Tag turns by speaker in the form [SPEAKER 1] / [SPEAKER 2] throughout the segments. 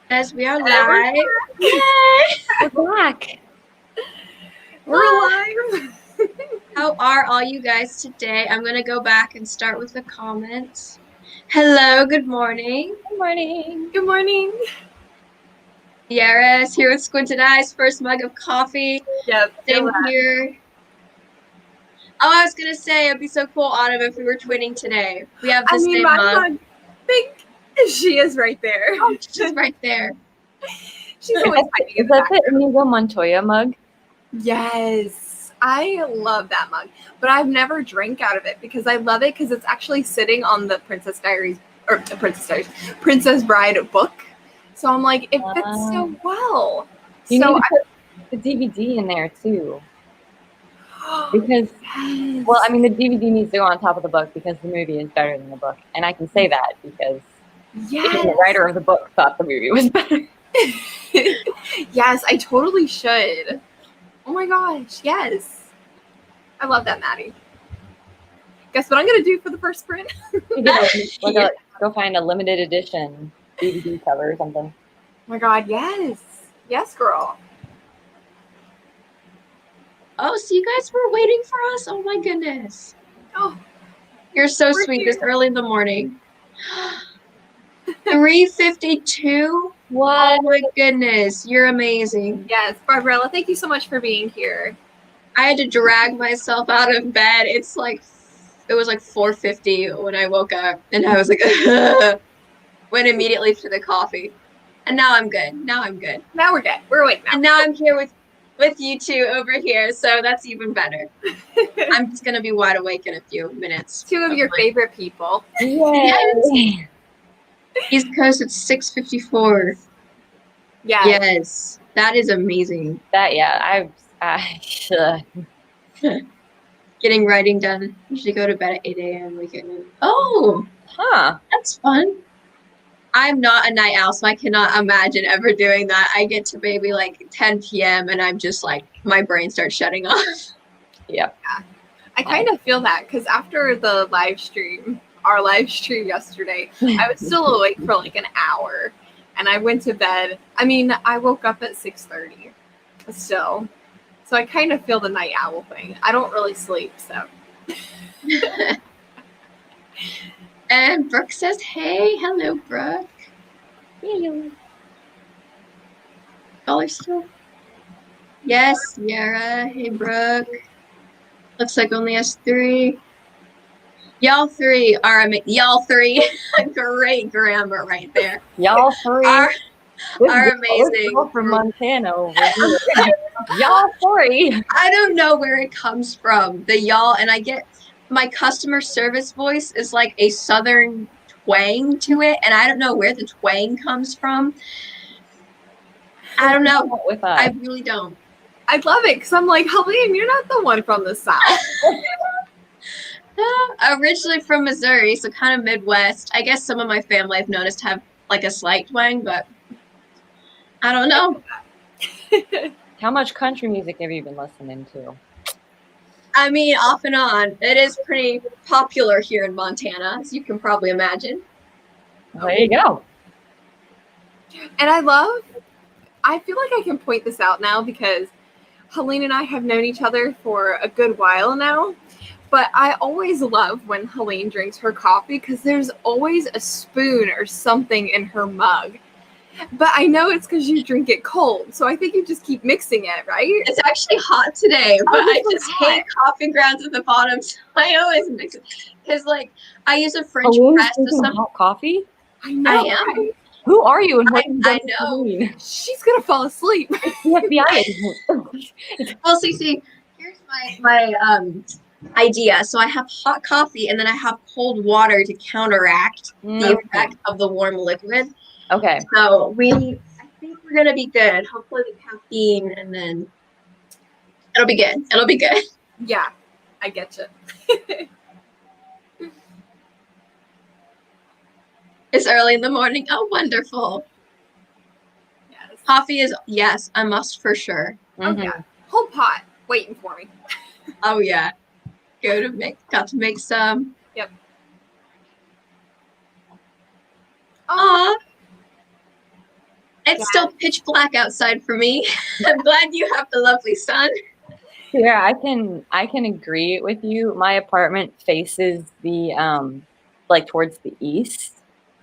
[SPEAKER 1] Guys, we are
[SPEAKER 2] And we're
[SPEAKER 1] live. Yay!
[SPEAKER 3] We're back.
[SPEAKER 2] We're live.
[SPEAKER 1] How are all you guys today? I'm going to go back and start with the comments. Hello, good morning.
[SPEAKER 3] Good morning.
[SPEAKER 2] Good morning.
[SPEAKER 1] Yara's here with squinted eyes, first mug of coffee.
[SPEAKER 2] Yep.
[SPEAKER 1] Same here. Oh, I was going to say, it'd be so cool, Autumn, if we were twinning today. We have the same
[SPEAKER 2] my
[SPEAKER 1] mug.
[SPEAKER 2] Big. She is right there.
[SPEAKER 1] Oh, she's right there.
[SPEAKER 2] She's always hiding in
[SPEAKER 3] Is
[SPEAKER 2] the
[SPEAKER 3] that the
[SPEAKER 2] background.
[SPEAKER 3] Inigo Montoya mug?
[SPEAKER 2] Yes. I love that mug, but I've never drank out of it because I love it because it's actually sitting on the Princess Bride book. So I'm like, it fits so well.
[SPEAKER 3] You
[SPEAKER 2] So
[SPEAKER 3] need to put the DVD in there too. Because,
[SPEAKER 2] yes.
[SPEAKER 3] well, I mean, the DVD needs to go on top of the book because the movie is better than the book. And I can say that because even the writer of the book thought the movie was better.
[SPEAKER 2] Yes, I totally should. Oh my gosh, yes. I love that, Maddie. Guess what I'm going to do for the first print?
[SPEAKER 3] Go find a limited edition DVD cover or something.
[SPEAKER 2] Oh my god, yes. Yes, girl.
[SPEAKER 1] Oh, so you guys were waiting for us? Oh my goodness.
[SPEAKER 2] Oh,
[SPEAKER 1] you're so sweet this early in the morning. 3:52?
[SPEAKER 3] What?
[SPEAKER 1] Oh my goodness, you're amazing.
[SPEAKER 2] Yes, Barbarella, thank you so much for being here.
[SPEAKER 1] I had to drag myself out of bed. It was like 4:50 when I woke up, and I was like, went immediately to the coffee. And now I'm good. Now we're good.
[SPEAKER 2] We're awake now.
[SPEAKER 1] And now I'm here with you two over here, so that's even better. I'm just gonna be wide awake in a few minutes.
[SPEAKER 2] Two of your favorite people.
[SPEAKER 3] Yay.
[SPEAKER 1] East Coast, it's 6:54.
[SPEAKER 2] Yeah.
[SPEAKER 1] Yes, that is amazing. Getting writing done. Usually go to bed at 8 a.m. Wake at noon. Oh, that's fun. I'm not a night owl, so I cannot imagine ever doing that. I get to maybe like 10 p.m. and I'm just like, my brain starts shutting off.
[SPEAKER 3] Yep.
[SPEAKER 2] Yeah. I kind of feel that because after the our live stream yesterday, I was still awake for like an hour and I went to bed. I mean, I woke up at 6:30 still. So I kind of feel the night owl thing. I don't really sleep, so.
[SPEAKER 1] And Brooke says, hey, hello, Brooke.
[SPEAKER 3] Hello.
[SPEAKER 1] Y'all are still. Yes, Yara. Hey, Brooke. Looks like only us three. Y'all three are amazing. Y'all three. Great grammar right there.
[SPEAKER 3] Y'all three
[SPEAKER 1] are amazing.
[SPEAKER 3] From Montana over here. Y'all three.
[SPEAKER 1] I don't know where it comes from, the y'all, and I get my customer service voice is like a southern twang to it, and I don't know where the twang comes from. I don't know. I really don't.
[SPEAKER 2] I love it because I'm like, Helene, you're not the one from the South.
[SPEAKER 1] Originally from Missouri, so kind of Midwest. I guess some of my family I've noticed have like a slight twang, but I don't know.
[SPEAKER 3] How much country music have you been listening to?
[SPEAKER 1] I mean, off and on. It is pretty popular here in Montana, as you can probably imagine.
[SPEAKER 3] There you go.
[SPEAKER 2] And I feel like I can point this out now because Helene and I have known each other for a good while now. But I always love when Helene drinks her coffee because there's always a spoon or something in her mug. But I know it's because you drink it cold, so I think you just keep mixing it, right?
[SPEAKER 1] It's actually hot today, but I just hate coffee grounds at the bottom, so I always mix it. Because, like, I use a French press
[SPEAKER 3] system. Hot coffee?
[SPEAKER 2] I know.
[SPEAKER 1] I am.
[SPEAKER 2] Right?
[SPEAKER 3] Who are you? And what
[SPEAKER 1] I know.
[SPEAKER 2] She's gonna fall asleep.
[SPEAKER 1] Well, see, here's my idea. So I have hot coffee, and then I have cold water to counteract the effect of the warm liquid.
[SPEAKER 3] Okay.
[SPEAKER 1] So I think we're gonna be good. Hopefully the caffeine, and then it'll be good. It'll be good.
[SPEAKER 2] Yeah, I get you.
[SPEAKER 1] It's early in the morning. Oh, wonderful.
[SPEAKER 2] Yes.
[SPEAKER 1] Coffee is, yes, a must for sure.
[SPEAKER 2] Oh yeah, whole pot waiting for me.
[SPEAKER 1] Oh yeah, got to make some.
[SPEAKER 2] Yep.
[SPEAKER 1] Aw. It's still pitch black outside for me. I'm glad you have the lovely sun.
[SPEAKER 3] Yeah, I can agree with you. My apartment faces the like towards the east.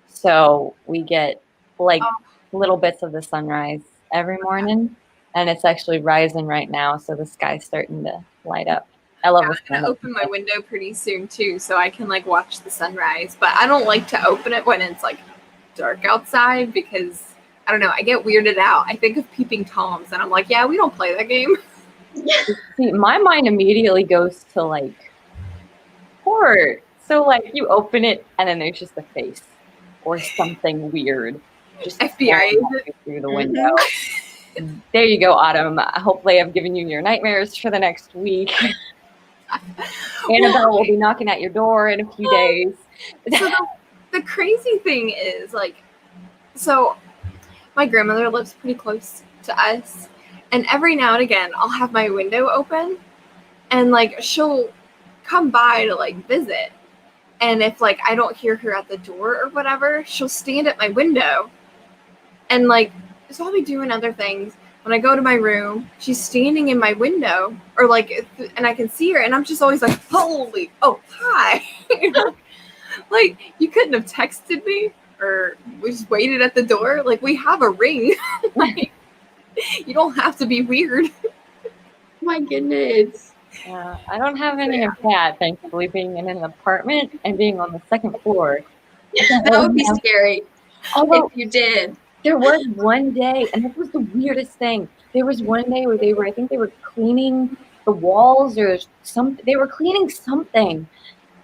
[SPEAKER 3] So we get like little bits of the sunrise every morning, and it's actually rising right now, so the sky's starting to light up. I love the
[SPEAKER 2] I'm
[SPEAKER 3] sun.
[SPEAKER 2] gonna open my window pretty soon too, so I can like watch the sunrise. But I don't like to open it when it's like dark outside because I don't know, I get weirded out. I think of peeping toms and I'm like, yeah, we don't play that game.
[SPEAKER 3] See, my mind immediately goes to like horror. So like you open it and then there's just a face or something weird just
[SPEAKER 2] FBI
[SPEAKER 3] staring at you through the window. There you go, Autumn. Hopefully I've given you your nightmares for the next week. Annabelle will be knocking at your door in a few days.
[SPEAKER 2] So the crazy thing is, like, so my grandmother lives pretty close to us, and every now and again I'll have my window open and like she'll come by to like visit. And if like I don't hear her at the door or whatever, she'll stand at my window and like so I'll be doing other things. When I go to my room, she's standing in my window or like and I can see her and I'm just always like, holy, oh hi. Like you couldn't have texted me or we just waited at the door. Like we have a ring. Like, you don't have to be weird.
[SPEAKER 1] My goodness.
[SPEAKER 3] I don't have any of that, thankfully, being in an apartment and being on the second floor.
[SPEAKER 1] That would be scary if you did.
[SPEAKER 3] There was one day, and this was the weirdest thing. There was one day where I think they were cleaning the walls or they were cleaning something.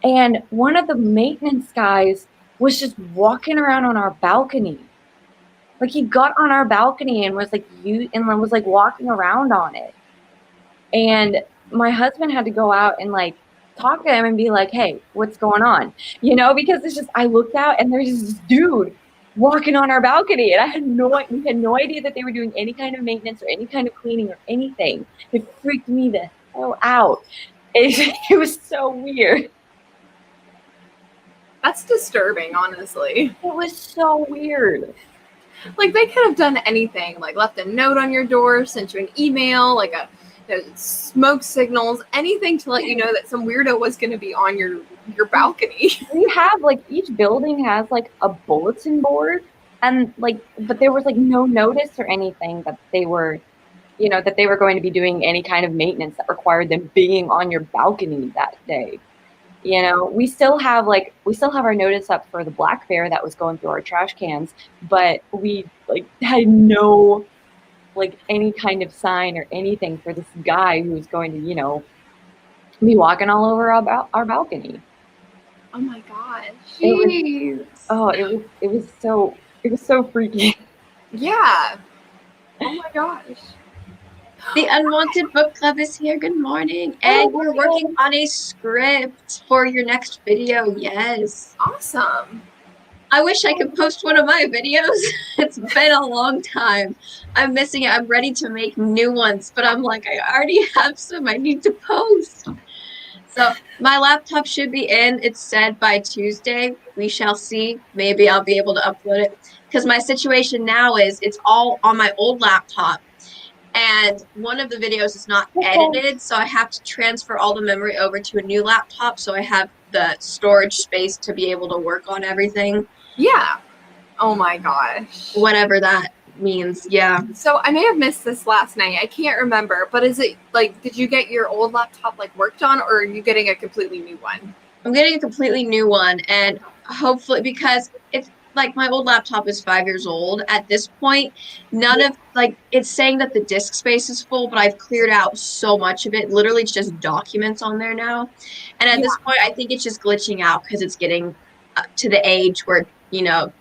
[SPEAKER 3] And one of the maintenance guys was just walking around on our balcony. Like he got on our balcony and was like walking around on it. And my husband had to go out and like talk to him and be like, hey, what's going on? You know, because it's just I looked out and there's this dude walking on our balcony, and we had no idea that they were doing any kind of maintenance or any kind of cleaning or anything. It freaked me the hell out. It was so weird.
[SPEAKER 2] That's disturbing, honestly.
[SPEAKER 3] It was so weird.
[SPEAKER 2] Like they could have done anything, like left a note on your door, sent you an email, like smoke signals, anything to let you know that some weirdo was going to be on your balcony.
[SPEAKER 3] We have like each building has like a bulletin board, and like but there was like no notice or anything that they were going to be doing any kind of maintenance that required them being on your balcony that day. You know, we still have our notice up for the black bear that was going through our trash cans, but we like had no like any kind of sign or anything for this guy who was going to, you know, be walking all over our balcony.
[SPEAKER 2] Oh my gosh.
[SPEAKER 1] Jeez.
[SPEAKER 3] It was so freaky.
[SPEAKER 2] Yeah. Oh my gosh.
[SPEAKER 1] The Unwanted Book Club is here. Good morning. And we're working on a script for your next video. Yes.
[SPEAKER 2] Awesome.
[SPEAKER 1] I wish I could post one of my videos. It's been a long time. I'm missing it. I'm ready to make new ones, but I'm like, I already have some I need to post. So my laptop should be in, it's said, by Tuesday. We shall see. Maybe I'll be able to upload it. Because my situation now is it's all on my old laptop. And one of the videos is not edited, so I have to transfer all the memory over to a new laptop so I have the storage space to be able to work on everything.
[SPEAKER 2] Yeah. Oh my gosh.
[SPEAKER 1] Whatever that means, yeah.
[SPEAKER 2] So I may have missed this last night. I can't remember, but is it like, did you get your old laptop like worked on, or are you getting a completely new one?
[SPEAKER 1] I'm getting a completely new one, and hopefully, because it's like my old laptop is 5 years old at this point, none of like it's saying that the disk space is full, but I've cleared out so much of it. Literally it's just documents on there now. And at this point, I think it's just glitching out because it's getting to the age where, you know,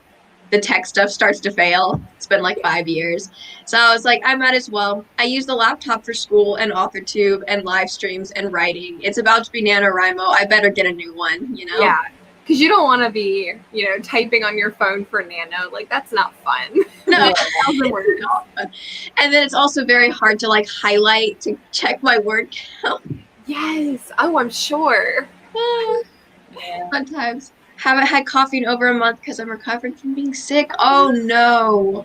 [SPEAKER 1] the tech stuff starts to fail. It's been like 5 years. So I was like, I might as well. I use the laptop for school and AuthorTube and live streams and writing. It's about to be NaNoWriMo. I better get a new one, you know?
[SPEAKER 2] Yeah. Because you don't want to be, you know, typing on your phone for Nano. Like, that's not fun.
[SPEAKER 1] No, it's not fun. And then it's also very hard to, like, highlight to check my word count.
[SPEAKER 2] Yes. Oh, I'm sure.
[SPEAKER 1] Sometimes. Haven't had coffee in over a month because I'm recovering from being sick. Oh, no.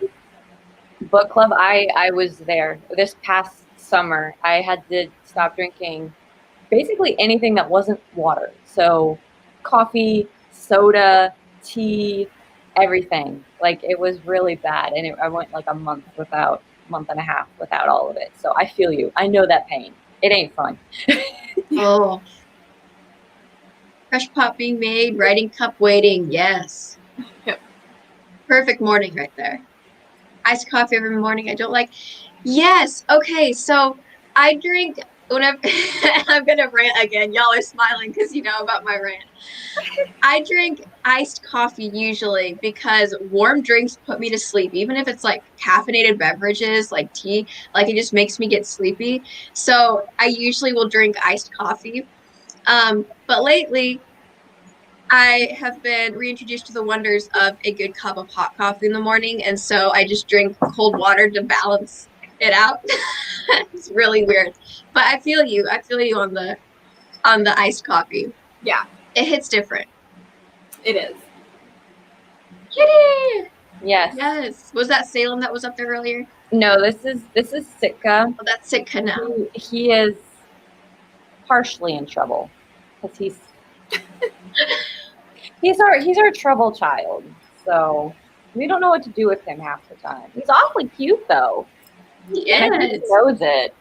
[SPEAKER 3] Book club, I was there this past summer. I had to stop drinking basically anything that wasn't water. So coffee, soda, tea, everything. Like it was really bad. And I went like a month and a half without all of it. So I feel you. I know that pain. It ain't fun.
[SPEAKER 1] Oh, fresh pot being made, writing cup waiting. Yes.
[SPEAKER 2] Yep.
[SPEAKER 1] Perfect morning right there. Iced coffee every morning. I don't like. Yes. Okay. So I drink whenever I'm gonna rant again. Y'all are smiling because you know about my rant. I drink iced coffee usually because warm drinks put me to sleep, even if it's like caffeinated beverages like tea, like it just makes me get sleepy. So I usually will drink iced coffee. But lately, I have been reintroduced to the wonders of a good cup of hot coffee in the morning, and so I just drink cold water to balance it out. It's really weird, but I feel you. I feel you on the iced coffee.
[SPEAKER 2] Yeah,
[SPEAKER 1] It hits different.
[SPEAKER 2] it is.
[SPEAKER 1] Kitty!
[SPEAKER 3] Yes.
[SPEAKER 1] Yes. Was that Salem that was up there earlier?
[SPEAKER 3] No, this is Sitka.
[SPEAKER 1] Oh, that's Sitka now.
[SPEAKER 3] He is partially in trouble because he's our trouble child. So we don't know what to do with him half the time. He's awfully cute though.
[SPEAKER 1] Yes.
[SPEAKER 3] And I think he knows it.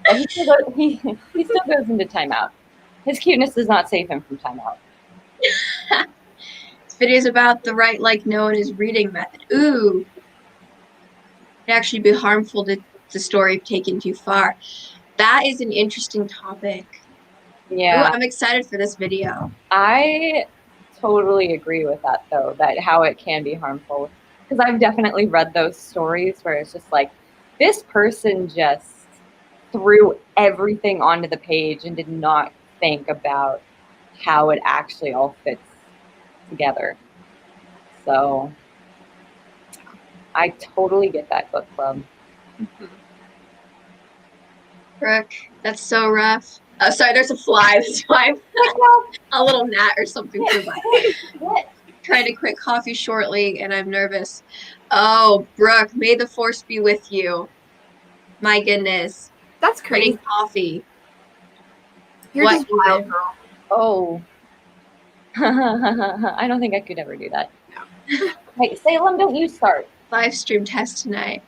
[SPEAKER 3] But he still goes into timeout. His cuteness does not save him from timeout.
[SPEAKER 1] This video is about the right like known as reading method. Ooh. It'd actually be harmful to the story if taken too far. That is an interesting topic.
[SPEAKER 3] Yeah.
[SPEAKER 1] Ooh, I'm excited for this video.
[SPEAKER 3] I totally agree with that though, that how it can be harmful. Because I've definitely read those stories where it's just like, this person just threw everything onto the page and did not think about how it actually all fits together. So I totally get that book club.
[SPEAKER 1] Brooke, that's so rough. Oh, sorry, there's a fly. That's why a little gnat or something flew by. Trying to quit coffee shortly, and I'm nervous. Oh, Brooke, may the force be with you. My goodness.
[SPEAKER 2] That's
[SPEAKER 1] Quitting
[SPEAKER 2] crazy.
[SPEAKER 1] coffee.
[SPEAKER 2] You're
[SPEAKER 1] What
[SPEAKER 2] just wild,
[SPEAKER 1] even?
[SPEAKER 2] girl.
[SPEAKER 3] Oh. I don't think I could ever do that. No. Hey, Salem, don't you start.
[SPEAKER 1] Live stream test tonight.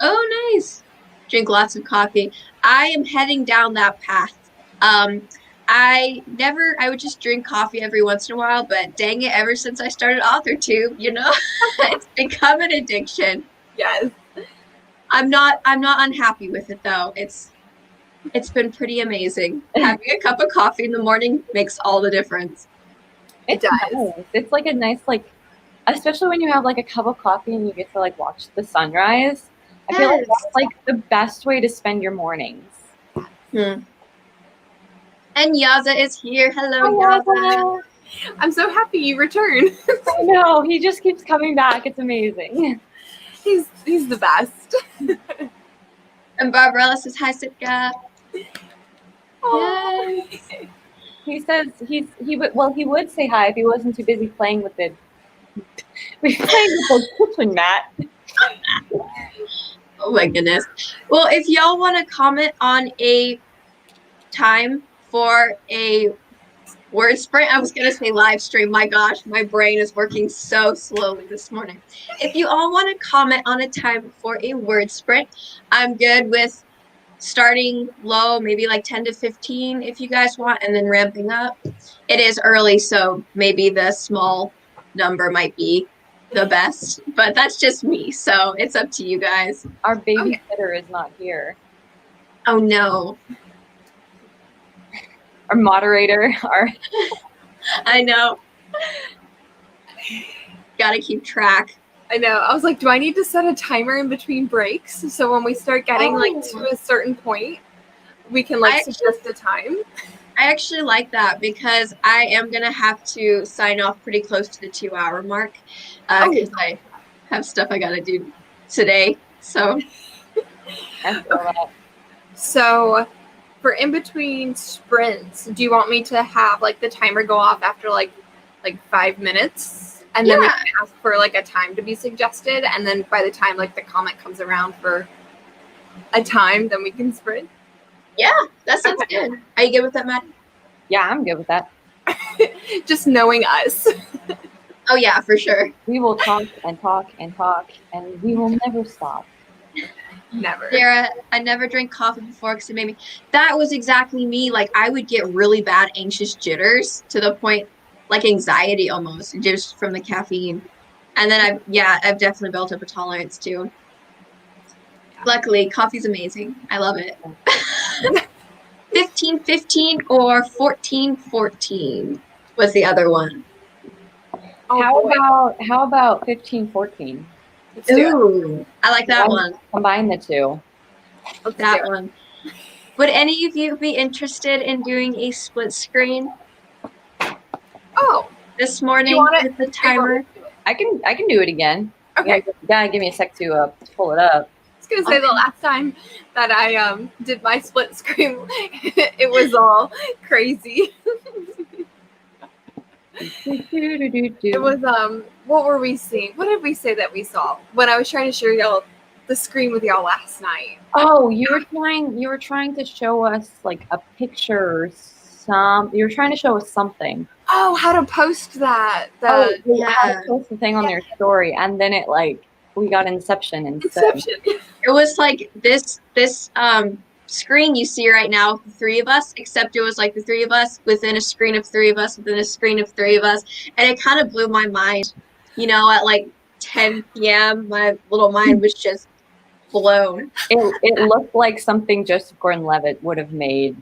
[SPEAKER 1] Oh, nice. Drink lots of coffee. I am heading down that path. I would just drink coffee every once in a while, but dang it, ever since I started AuthorTube, you know, it's become an addiction.
[SPEAKER 2] Yes.
[SPEAKER 1] I'm not unhappy with it though. It's been pretty amazing. Having a cup of coffee in the morning makes all the difference.
[SPEAKER 2] It does.
[SPEAKER 3] Nice. It's like a nice, like, especially when you have like a cup of coffee and you get to like watch the sunrise. I feel like that's like the best way to spend your mornings.
[SPEAKER 1] And Yaza is here. Hello,
[SPEAKER 3] Hi,
[SPEAKER 1] Yaza.
[SPEAKER 2] I'm so happy you returned.
[SPEAKER 3] I know, he just keeps coming back. It's amazing.
[SPEAKER 2] He's the best.
[SPEAKER 1] And Barbarella says hi, Sitka.
[SPEAKER 2] Yes.
[SPEAKER 3] He says he would say hi if he wasn't too busy playing with the kitchen mat.
[SPEAKER 1] Oh my goodness. Well, if y'all want to comment on a time for a word sprint, I was going to say live stream. My gosh, my brain is working so slowly this morning. If you all want to comment on a time for a word sprint, I'm good with starting low, maybe like 10 to 15 if you guys want, and then ramping up. It is early, so maybe the small number might be the best, but that's just me, so it's up to you guys.
[SPEAKER 3] Our babysitter is not here.
[SPEAKER 1] Oh no.
[SPEAKER 3] Our moderator,
[SPEAKER 1] I know. Gotta keep track.
[SPEAKER 2] I know. I was like, do I need to set a timer in between breaks so when we start getting like to a certain point, we can like suggest a time?
[SPEAKER 1] I actually like that because I am gonna have to sign off pretty close to the 2-hour mark because I have stuff I gotta do today. So,
[SPEAKER 2] So, for in between sprints, do you want me to have like the timer go off after like 5 minutes? and then we
[SPEAKER 1] Yeah.
[SPEAKER 2] can ask for like a time to be suggested, and then by the time like the comment comes around for a time, then we can sprint.
[SPEAKER 1] Yeah, that sounds good. Are you good with that, Matt?
[SPEAKER 3] Yeah, I'm good with that.
[SPEAKER 2] Just knowing us.
[SPEAKER 1] Oh yeah, for sure.
[SPEAKER 3] We will talk and talk and talk, and we will never stop.
[SPEAKER 2] Never.
[SPEAKER 1] Sarah, I never drank coffee before because it made me. That was exactly me. Like I would get really bad anxious jitters to the point, like anxiety almost, just from the caffeine. And then I've definitely built up a tolerance too. Luckily, coffee's amazing. I love it. 15-15 or 14-14 was the other one.
[SPEAKER 2] Oh,
[SPEAKER 3] How about 15-14?
[SPEAKER 2] Let's do it.
[SPEAKER 1] Ooh, I like that one.
[SPEAKER 3] Combine the two.
[SPEAKER 2] Let's do
[SPEAKER 1] That
[SPEAKER 2] it.
[SPEAKER 1] one. Would any of you be interested in doing a split screen
[SPEAKER 2] Oh,
[SPEAKER 1] this morning
[SPEAKER 2] want it?
[SPEAKER 1] with the timer?
[SPEAKER 3] I can do it again.
[SPEAKER 2] Okay.
[SPEAKER 3] You gotta give me a sec to pull it up.
[SPEAKER 2] I was gonna say the last time that I did my split screen, it was all crazy. It was what were we seeing? What did we say that we saw when I was trying to share y'all the screen with y'all last night?
[SPEAKER 3] Oh, you were trying to show us like a picture or you were trying to show us something.
[SPEAKER 2] Oh, how to post that?
[SPEAKER 3] How
[SPEAKER 1] Yeah.
[SPEAKER 3] to post the thing on their story, and then it like we got Inception instead.
[SPEAKER 2] Inception.
[SPEAKER 1] It was like this screen you see right now with the three of us, except it was like the three of us within a screen of three of us within a screen of three of us. And it kind of blew my mind. You know, at like 10 p.m., my little mind was just blown.
[SPEAKER 3] It looked like something Joseph Gordon-Levitt would have made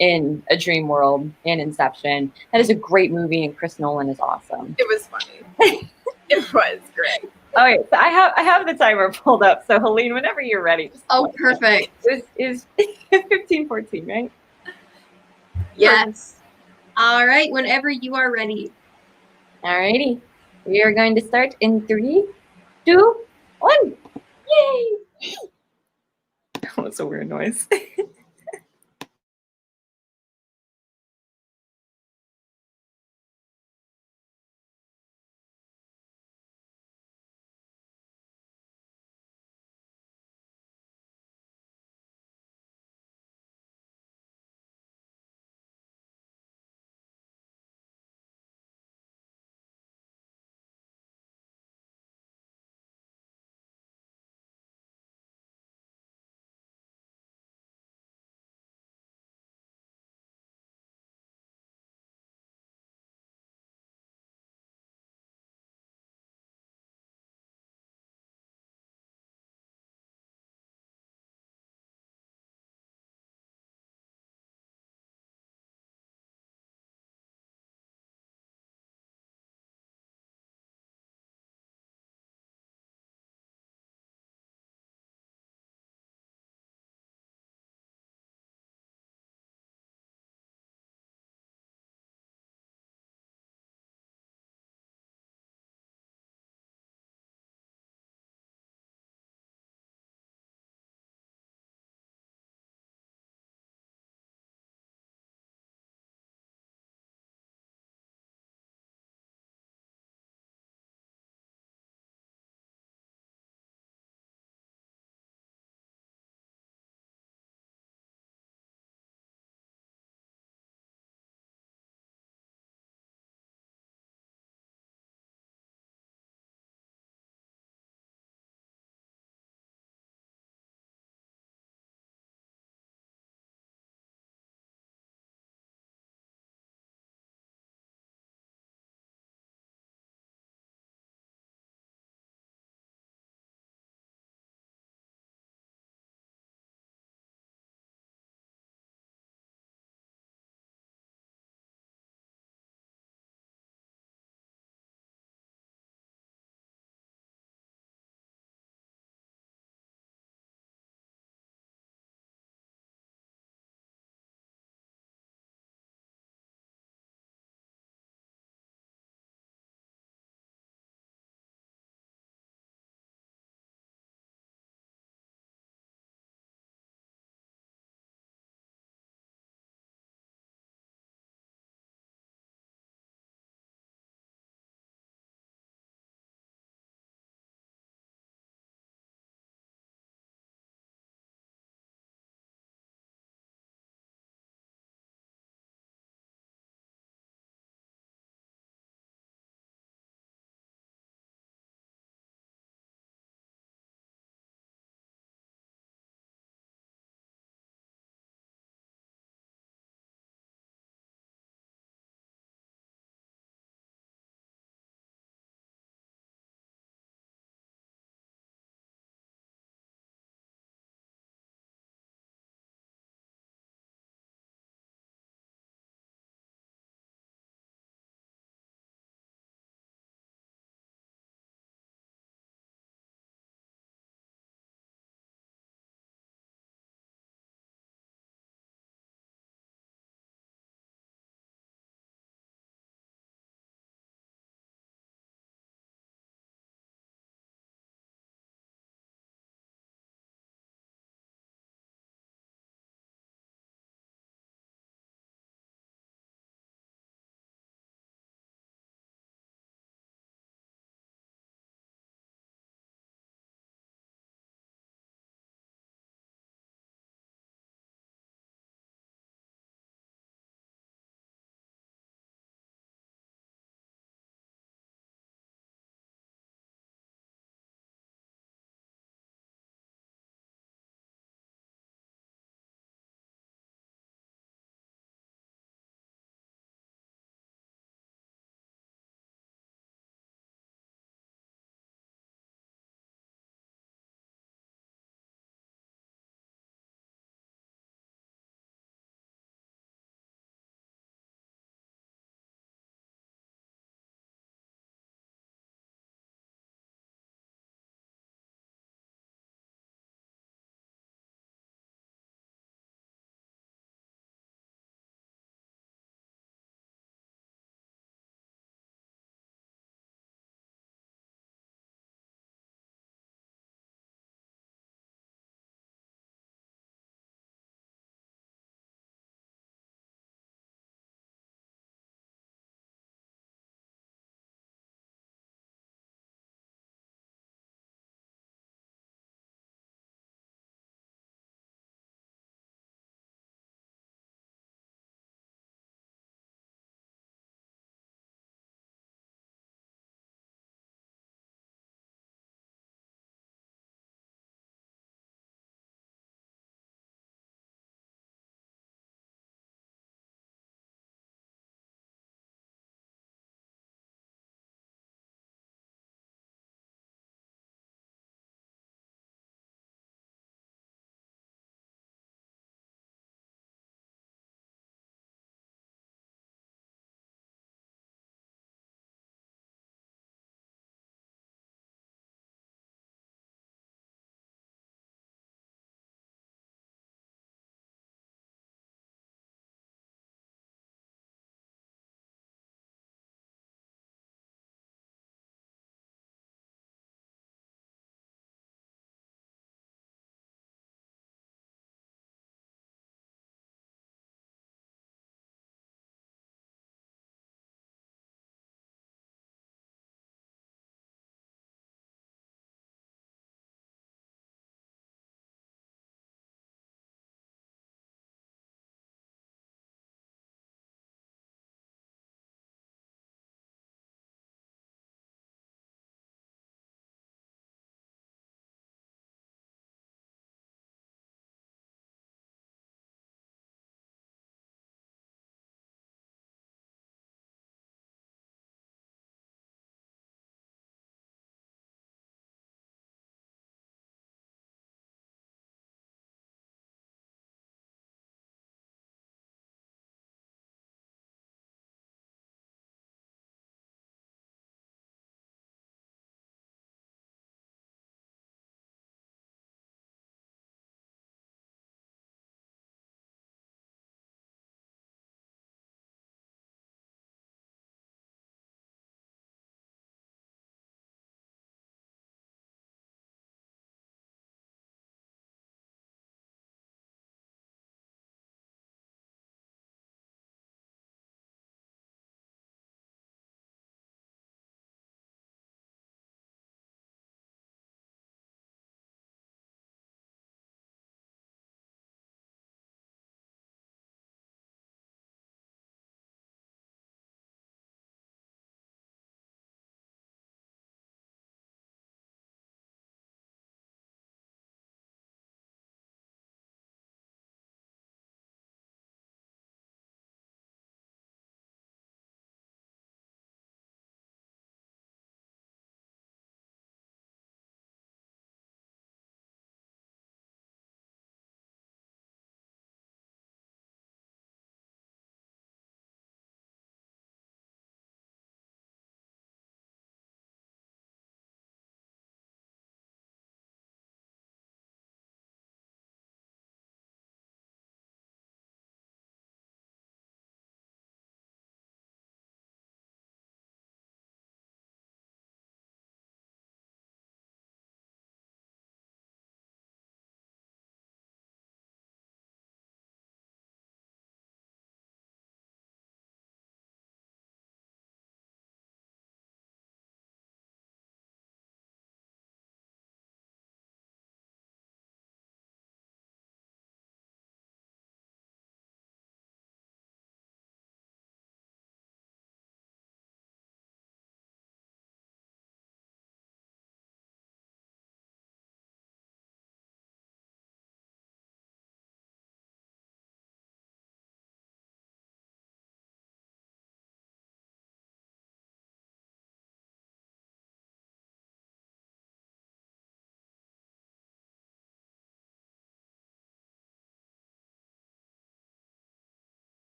[SPEAKER 3] in A Dream World in Inception. That is a great movie, and Chris Nolan is awesome.
[SPEAKER 2] It was funny. It was great.
[SPEAKER 3] Okay, so I have the timer pulled up. So Helene, whenever you're ready.
[SPEAKER 1] Oh, perfect.
[SPEAKER 3] This is 15-14, right?
[SPEAKER 1] Yes. All right, whenever you are ready.
[SPEAKER 3] Alrighty. We are going to start in 3, 2, 1. Yay! That's a weird noise.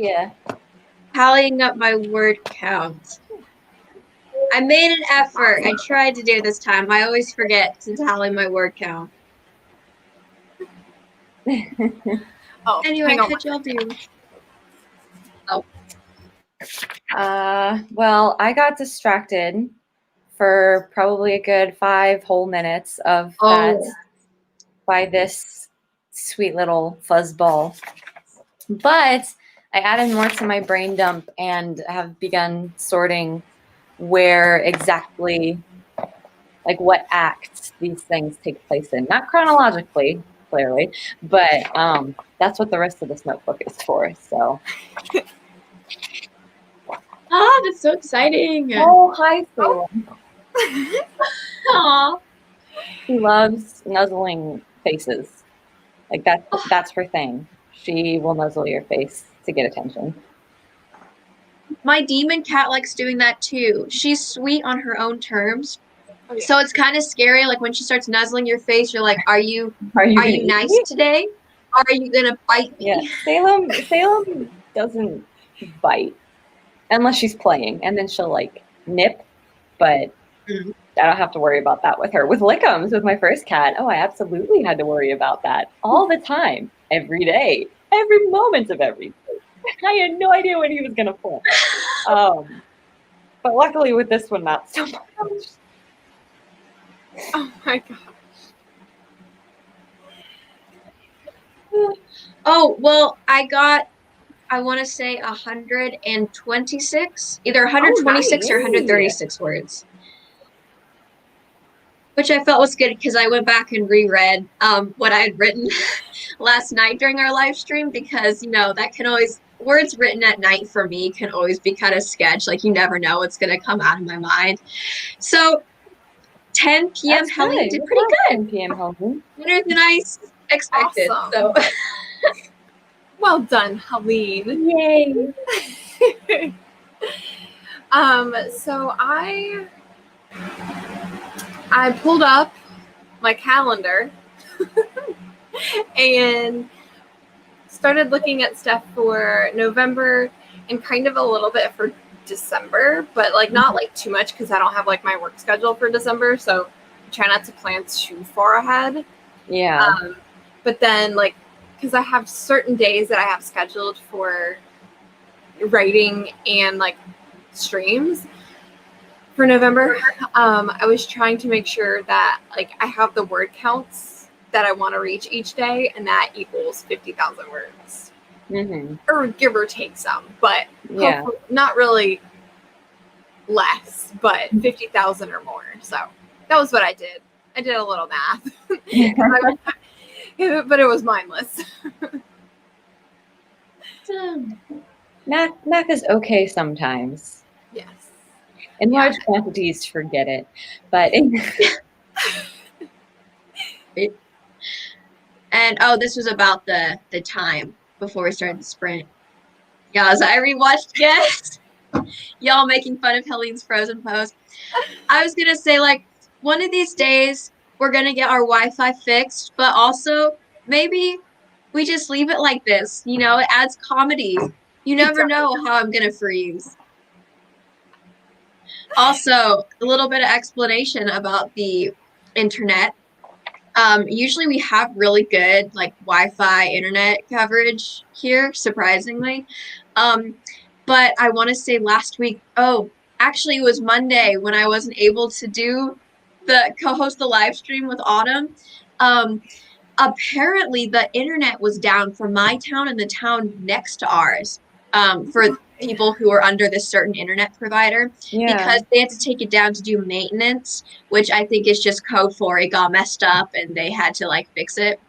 [SPEAKER 3] Yeah.
[SPEAKER 1] Tallying up my word count. I made an effort. I tried to do this time. I always forget to tally my word count.
[SPEAKER 2] Oh,
[SPEAKER 1] Anyway,
[SPEAKER 2] hang on.
[SPEAKER 1] how'd y'all do?
[SPEAKER 3] Well, I got distracted for probably a good 5 whole minutes of that by this sweet little fuzzball. But I added more to my brain dump and have begun sorting where exactly, like what acts these things take place in. Not chronologically, clearly, but that's what the rest of this notebook is for. So.
[SPEAKER 1] Ah, that's so exciting.
[SPEAKER 3] Oh, hi, Salem.
[SPEAKER 1] Aw.
[SPEAKER 3] She loves nuzzling faces. Like that's her thing. She will nuzzle your face to get attention.
[SPEAKER 1] My demon cat likes doing that too. She's sweet on her own terms.
[SPEAKER 2] Oh, yeah.
[SPEAKER 1] So it's kind of scary. Like when she starts nuzzling your face, you're like, are you
[SPEAKER 3] Are you gonna eat
[SPEAKER 1] nice
[SPEAKER 3] me?
[SPEAKER 1] today? Or are you gonna bite me?
[SPEAKER 3] Yeah, Salem doesn't bite unless she's playing, and then she'll like nip, but I don't have to worry about that with her. With Lickums, with my first cat, oh, I absolutely had to worry about that all the time, every day, every moment of every day. I had no idea when he was gonna pull. But luckily with this one, not so much.
[SPEAKER 2] Oh my god.
[SPEAKER 1] Oh, well, I want to say 126, either 126 or
[SPEAKER 2] nice.
[SPEAKER 1] 136 words. Which I felt was good because I went back and reread what I had written last night during our live stream because, that can always, words written at night for me can always be kind of sketch. Like, you never know what's going to come out of my mind. So 10 p.m.
[SPEAKER 3] That's
[SPEAKER 1] Helene
[SPEAKER 3] good.
[SPEAKER 1] did pretty good.
[SPEAKER 3] 10 p.m. Helene.
[SPEAKER 1] Better than I expected.
[SPEAKER 2] Awesome.
[SPEAKER 1] So
[SPEAKER 2] Well done, Helene.
[SPEAKER 3] Yay.
[SPEAKER 2] So I pulled up my calendar and started looking at stuff for November and kind of a little bit for December, but like not like too much because I don't have like my work schedule for December, so I try not to plan too far ahead.
[SPEAKER 3] Yeah.
[SPEAKER 2] But then like because I have certain days that I have scheduled for writing and like streams for November, I was trying to make sure that like I have the word counts that I want to reach each day, and that equals 50,000 words, or give or take some, but
[SPEAKER 3] Yeah.
[SPEAKER 2] not really less, but 50,000 or more. So that was what I did. I did a little math, but it was mindless.
[SPEAKER 3] Math is okay sometimes.
[SPEAKER 2] Yes.
[SPEAKER 3] In large quantities, forget it. But
[SPEAKER 1] and this was about the time before we started the sprint. Yeah, as I rewatched Guest, y'all making fun of Helene's Frozen pose. I was gonna say, like, one of these days we're gonna get our Wi-Fi fixed, but also maybe we just leave it like this. It adds comedy. You never know how I'm gonna freeze. Also, a little bit of explanation about the internet. Usually we have really good like Wi-Fi internet coverage here, surprisingly. But I want to say last week, actually it was Monday when I wasn't able to co-host the live stream with Autumn. Apparently the internet was down for my town and the town next to ours. For people who are under this certain internet provider, because they had to take it down to do maintenance, which I think is just code for it got messed up and they had to like fix it.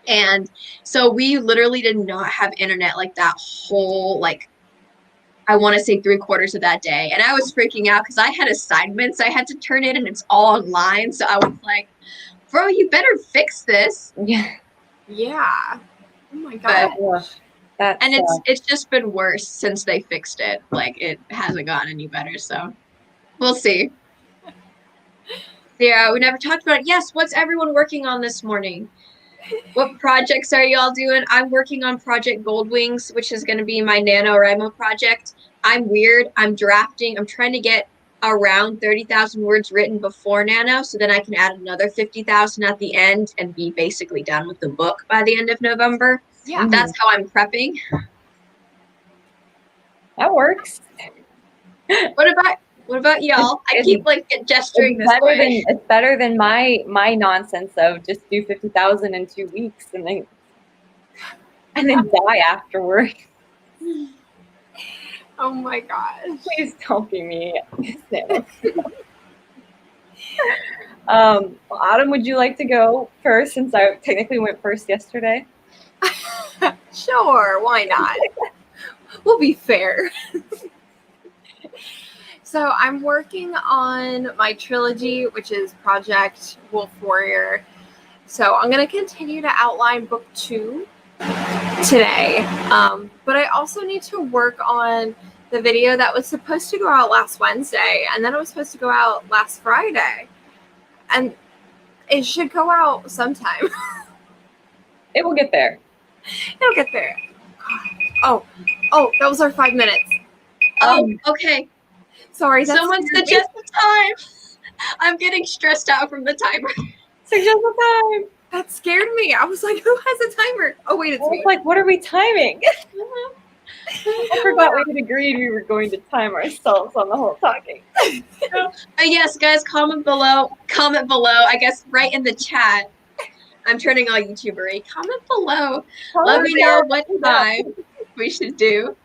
[SPEAKER 1] And so we literally did not have internet like that whole, like, I want to say 3/4 of that day. And I was freaking out because I had assignments I had to turn in and it's all online. So I was like, bro, you better fix this.
[SPEAKER 3] Yeah.
[SPEAKER 2] Oh my god.
[SPEAKER 1] And it's just been worse since they fixed it. Like, it hasn't gotten any better, so we'll see. Yeah, we never talked about it. Yes, what's everyone working on this morning? What projects are y'all doing? I'm working on Project Goldwings, which is going to be my NaNoWriMo project. I'm weird. I'm drafting. I'm trying to get around 30,000 words written before Nano, so then I can add another 50,000 at the end and be basically done with the book by the end of November.
[SPEAKER 2] Yeah.
[SPEAKER 1] That's how I'm prepping.
[SPEAKER 3] That works.
[SPEAKER 1] What about y'all? I keep like gesturing this way.
[SPEAKER 3] It's better than my nonsense of just do 50,000 in 2 weeks and then die afterward.
[SPEAKER 2] Oh my gosh.
[SPEAKER 3] Please don't be me. Autumn, would you like to go first since I technically went first yesterday?
[SPEAKER 2] Sure, why not? We'll be fair. So I'm working on my trilogy, which is Project Wolf Warrior. So I'm going to continue to outline book 2 today. But I also need to work on the video that was supposed to go out last Wednesday, and then it was supposed to go out last Friday. And it should go out sometime.
[SPEAKER 3] It will get there.
[SPEAKER 2] It'll get there. Oh, that was our 5 minutes.
[SPEAKER 1] Oh, okay.
[SPEAKER 2] Sorry,
[SPEAKER 1] Someone suggest the time. I'm getting stressed out from the timer.
[SPEAKER 3] Suggest the time.
[SPEAKER 2] That scared me. I was like, who has a timer? Oh, wait, it's
[SPEAKER 3] I was
[SPEAKER 2] me.
[SPEAKER 3] like, what are we timing? I forgot we had agreed we were going to time ourselves on the whole talking.
[SPEAKER 1] Yes, guys, comment below. I guess right in the chat. I'm turning all YouTubery. Comment below. Let me know what time we should do.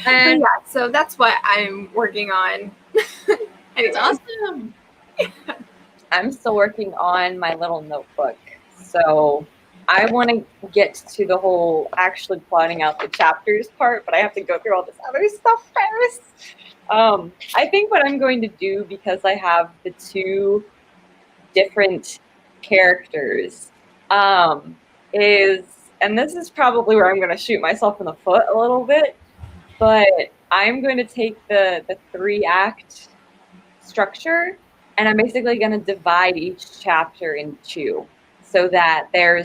[SPEAKER 1] And
[SPEAKER 2] yeah, so that's what I'm working on.
[SPEAKER 1] it's awesome.
[SPEAKER 3] I'm still working on my little notebook. So I want to get to the whole actually plotting out the chapters part, but I have to go through all this other stuff first. I think what I'm going to do, because I have the 2 different characters, is, and this is probably where I'm going to shoot myself in the foot a little bit, but I'm going to take the 3-act structure, and I'm basically going to divide each chapter in 2 so that they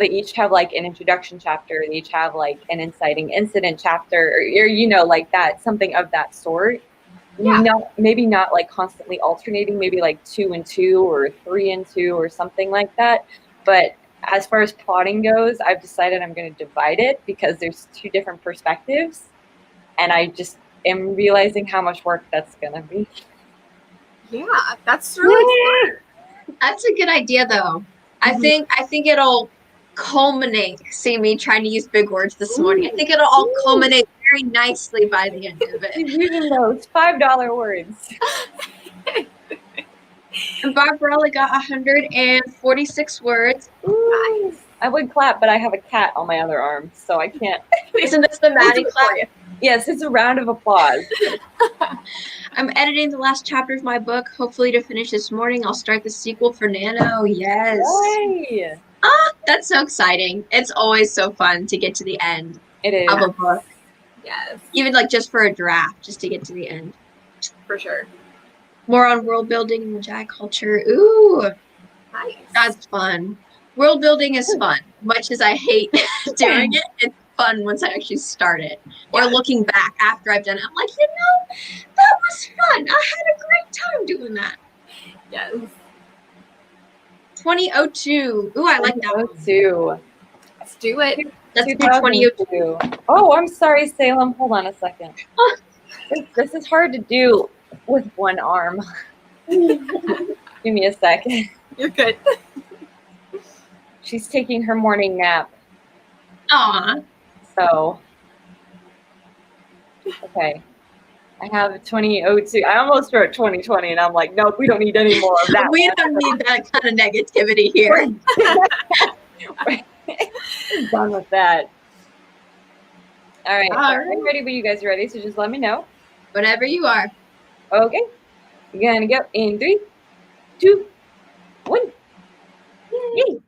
[SPEAKER 3] each have like an introduction chapter, they each have like an inciting incident chapter, or like that, something of that sort. Yeah. Maybe not like constantly alternating, maybe like 2 and 2 or 3 and 2 or something like that. But as far as plotting goes, I've decided I'm going to divide it because there's 2 different perspectives, and I just am realizing how much work that's going to be.
[SPEAKER 2] Yeah, that's really smart.
[SPEAKER 1] That's a good idea, though. I think it'll culminate. See me trying to use big words this morning. I think it'll all culminate very nicely by the end of it.
[SPEAKER 3] Using those $5 words.
[SPEAKER 1] And Barbarella got 146 words.
[SPEAKER 2] Ooh.
[SPEAKER 3] Nice. I would clap, but I have a cat on my other arm, so I can't.
[SPEAKER 1] Isn't this the Maddie clap?
[SPEAKER 3] Yes, it's a round of applause.
[SPEAKER 1] I'm editing the last chapter of my book, hopefully to finish this morning. I'll start the sequel for Nano. Yes.
[SPEAKER 3] Yay.
[SPEAKER 1] That's so exciting. It's always so fun to get to the end of a book.
[SPEAKER 2] Yes.
[SPEAKER 1] Even like just for a draft, just to get to the end.
[SPEAKER 2] For sure.
[SPEAKER 1] More on world building and Jai culture. Ooh.
[SPEAKER 2] Nice.
[SPEAKER 1] That's fun. World building is fun. Much as I hate doing it, it's fun once I actually start it. Or looking back after I've done it, I'm like, that was fun. I had a great time doing that.
[SPEAKER 2] Yes.
[SPEAKER 1] 2002. Ooh, I like that one.
[SPEAKER 3] 2002.
[SPEAKER 2] Let's do it.
[SPEAKER 1] Let's do 2002.
[SPEAKER 3] Oh, I'm sorry, Salem. Hold on a second. This is hard to do with one arm. Give me a second.
[SPEAKER 2] You're good.
[SPEAKER 3] She's taking her morning nap.
[SPEAKER 1] Aw.
[SPEAKER 3] So, okay. I have 2002. I almost wrote 2020, and I'm like, nope, we don't need any more of that.
[SPEAKER 1] We don't need that kind of negativity here.
[SPEAKER 3] We're done with that. All right. I'm ready when you guys are ready, so just let me know.
[SPEAKER 1] Whenever you are.
[SPEAKER 3] Okay. You're going to go in 3, 2, 1. Yay.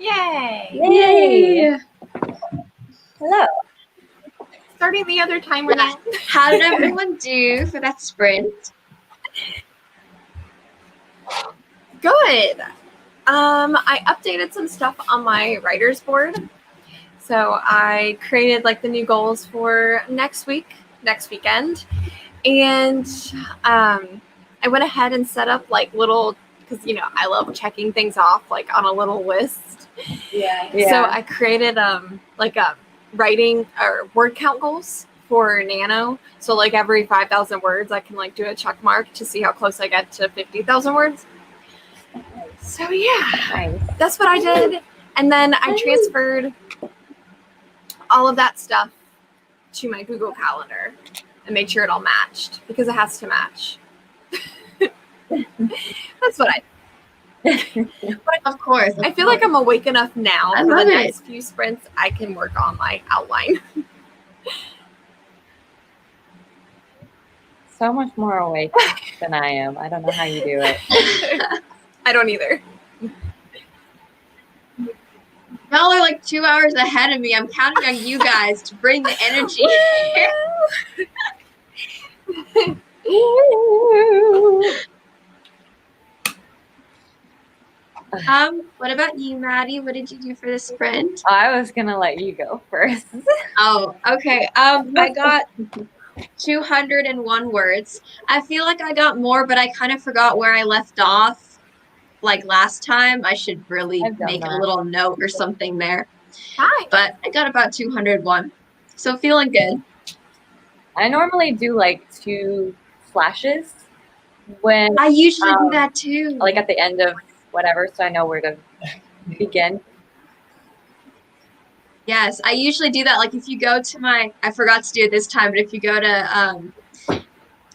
[SPEAKER 2] Yay!
[SPEAKER 3] Yay! Hello.
[SPEAKER 2] Starting the other timer now.
[SPEAKER 1] How did everyone do for that sprint?
[SPEAKER 2] Good. I updated some stuff on my writer's board. So I created like the new goals for next weekend. And I went ahead and set up like little, because I love checking things off like on a little list.
[SPEAKER 3] Yeah.
[SPEAKER 2] So I created like a writing or word count goals for Nano. So like every 5,000 words, I can like do a check mark to see how close I get to 50,000 words. So yeah,
[SPEAKER 3] Nice.
[SPEAKER 2] that's what I did. And then I transferred all of that stuff to my Google Calendar and made sure it all matched because it has to match. That's what I
[SPEAKER 1] Of course.
[SPEAKER 2] I feel like I'm awake enough now
[SPEAKER 1] I
[SPEAKER 2] for the
[SPEAKER 1] love it.
[SPEAKER 2] next few sprints. I can work on my outline.
[SPEAKER 3] So much more awake than I am. I don't know how you do it.
[SPEAKER 2] I don't either.
[SPEAKER 1] Y'all are like 2 hours ahead of me. I'm counting on you guys to bring the energy here. What about you, Maddie? What did you do for the sprint?
[SPEAKER 3] I was gonna let you go first.
[SPEAKER 1] Oh, okay. I got 201 words. I feel like I got more, but I kind of forgot where I left off. Like last time, I should really
[SPEAKER 3] I've done
[SPEAKER 1] make a
[SPEAKER 3] that.
[SPEAKER 1] little note or something there.
[SPEAKER 2] Hi.
[SPEAKER 1] But I got about 201. So feeling good.
[SPEAKER 3] I normally do like 2 flashes when
[SPEAKER 1] I usually do that too.
[SPEAKER 3] like at the end of whatever, so I know where to begin.
[SPEAKER 1] Yes, I usually do that. Like if you go to I forgot to do it this time, but if you go to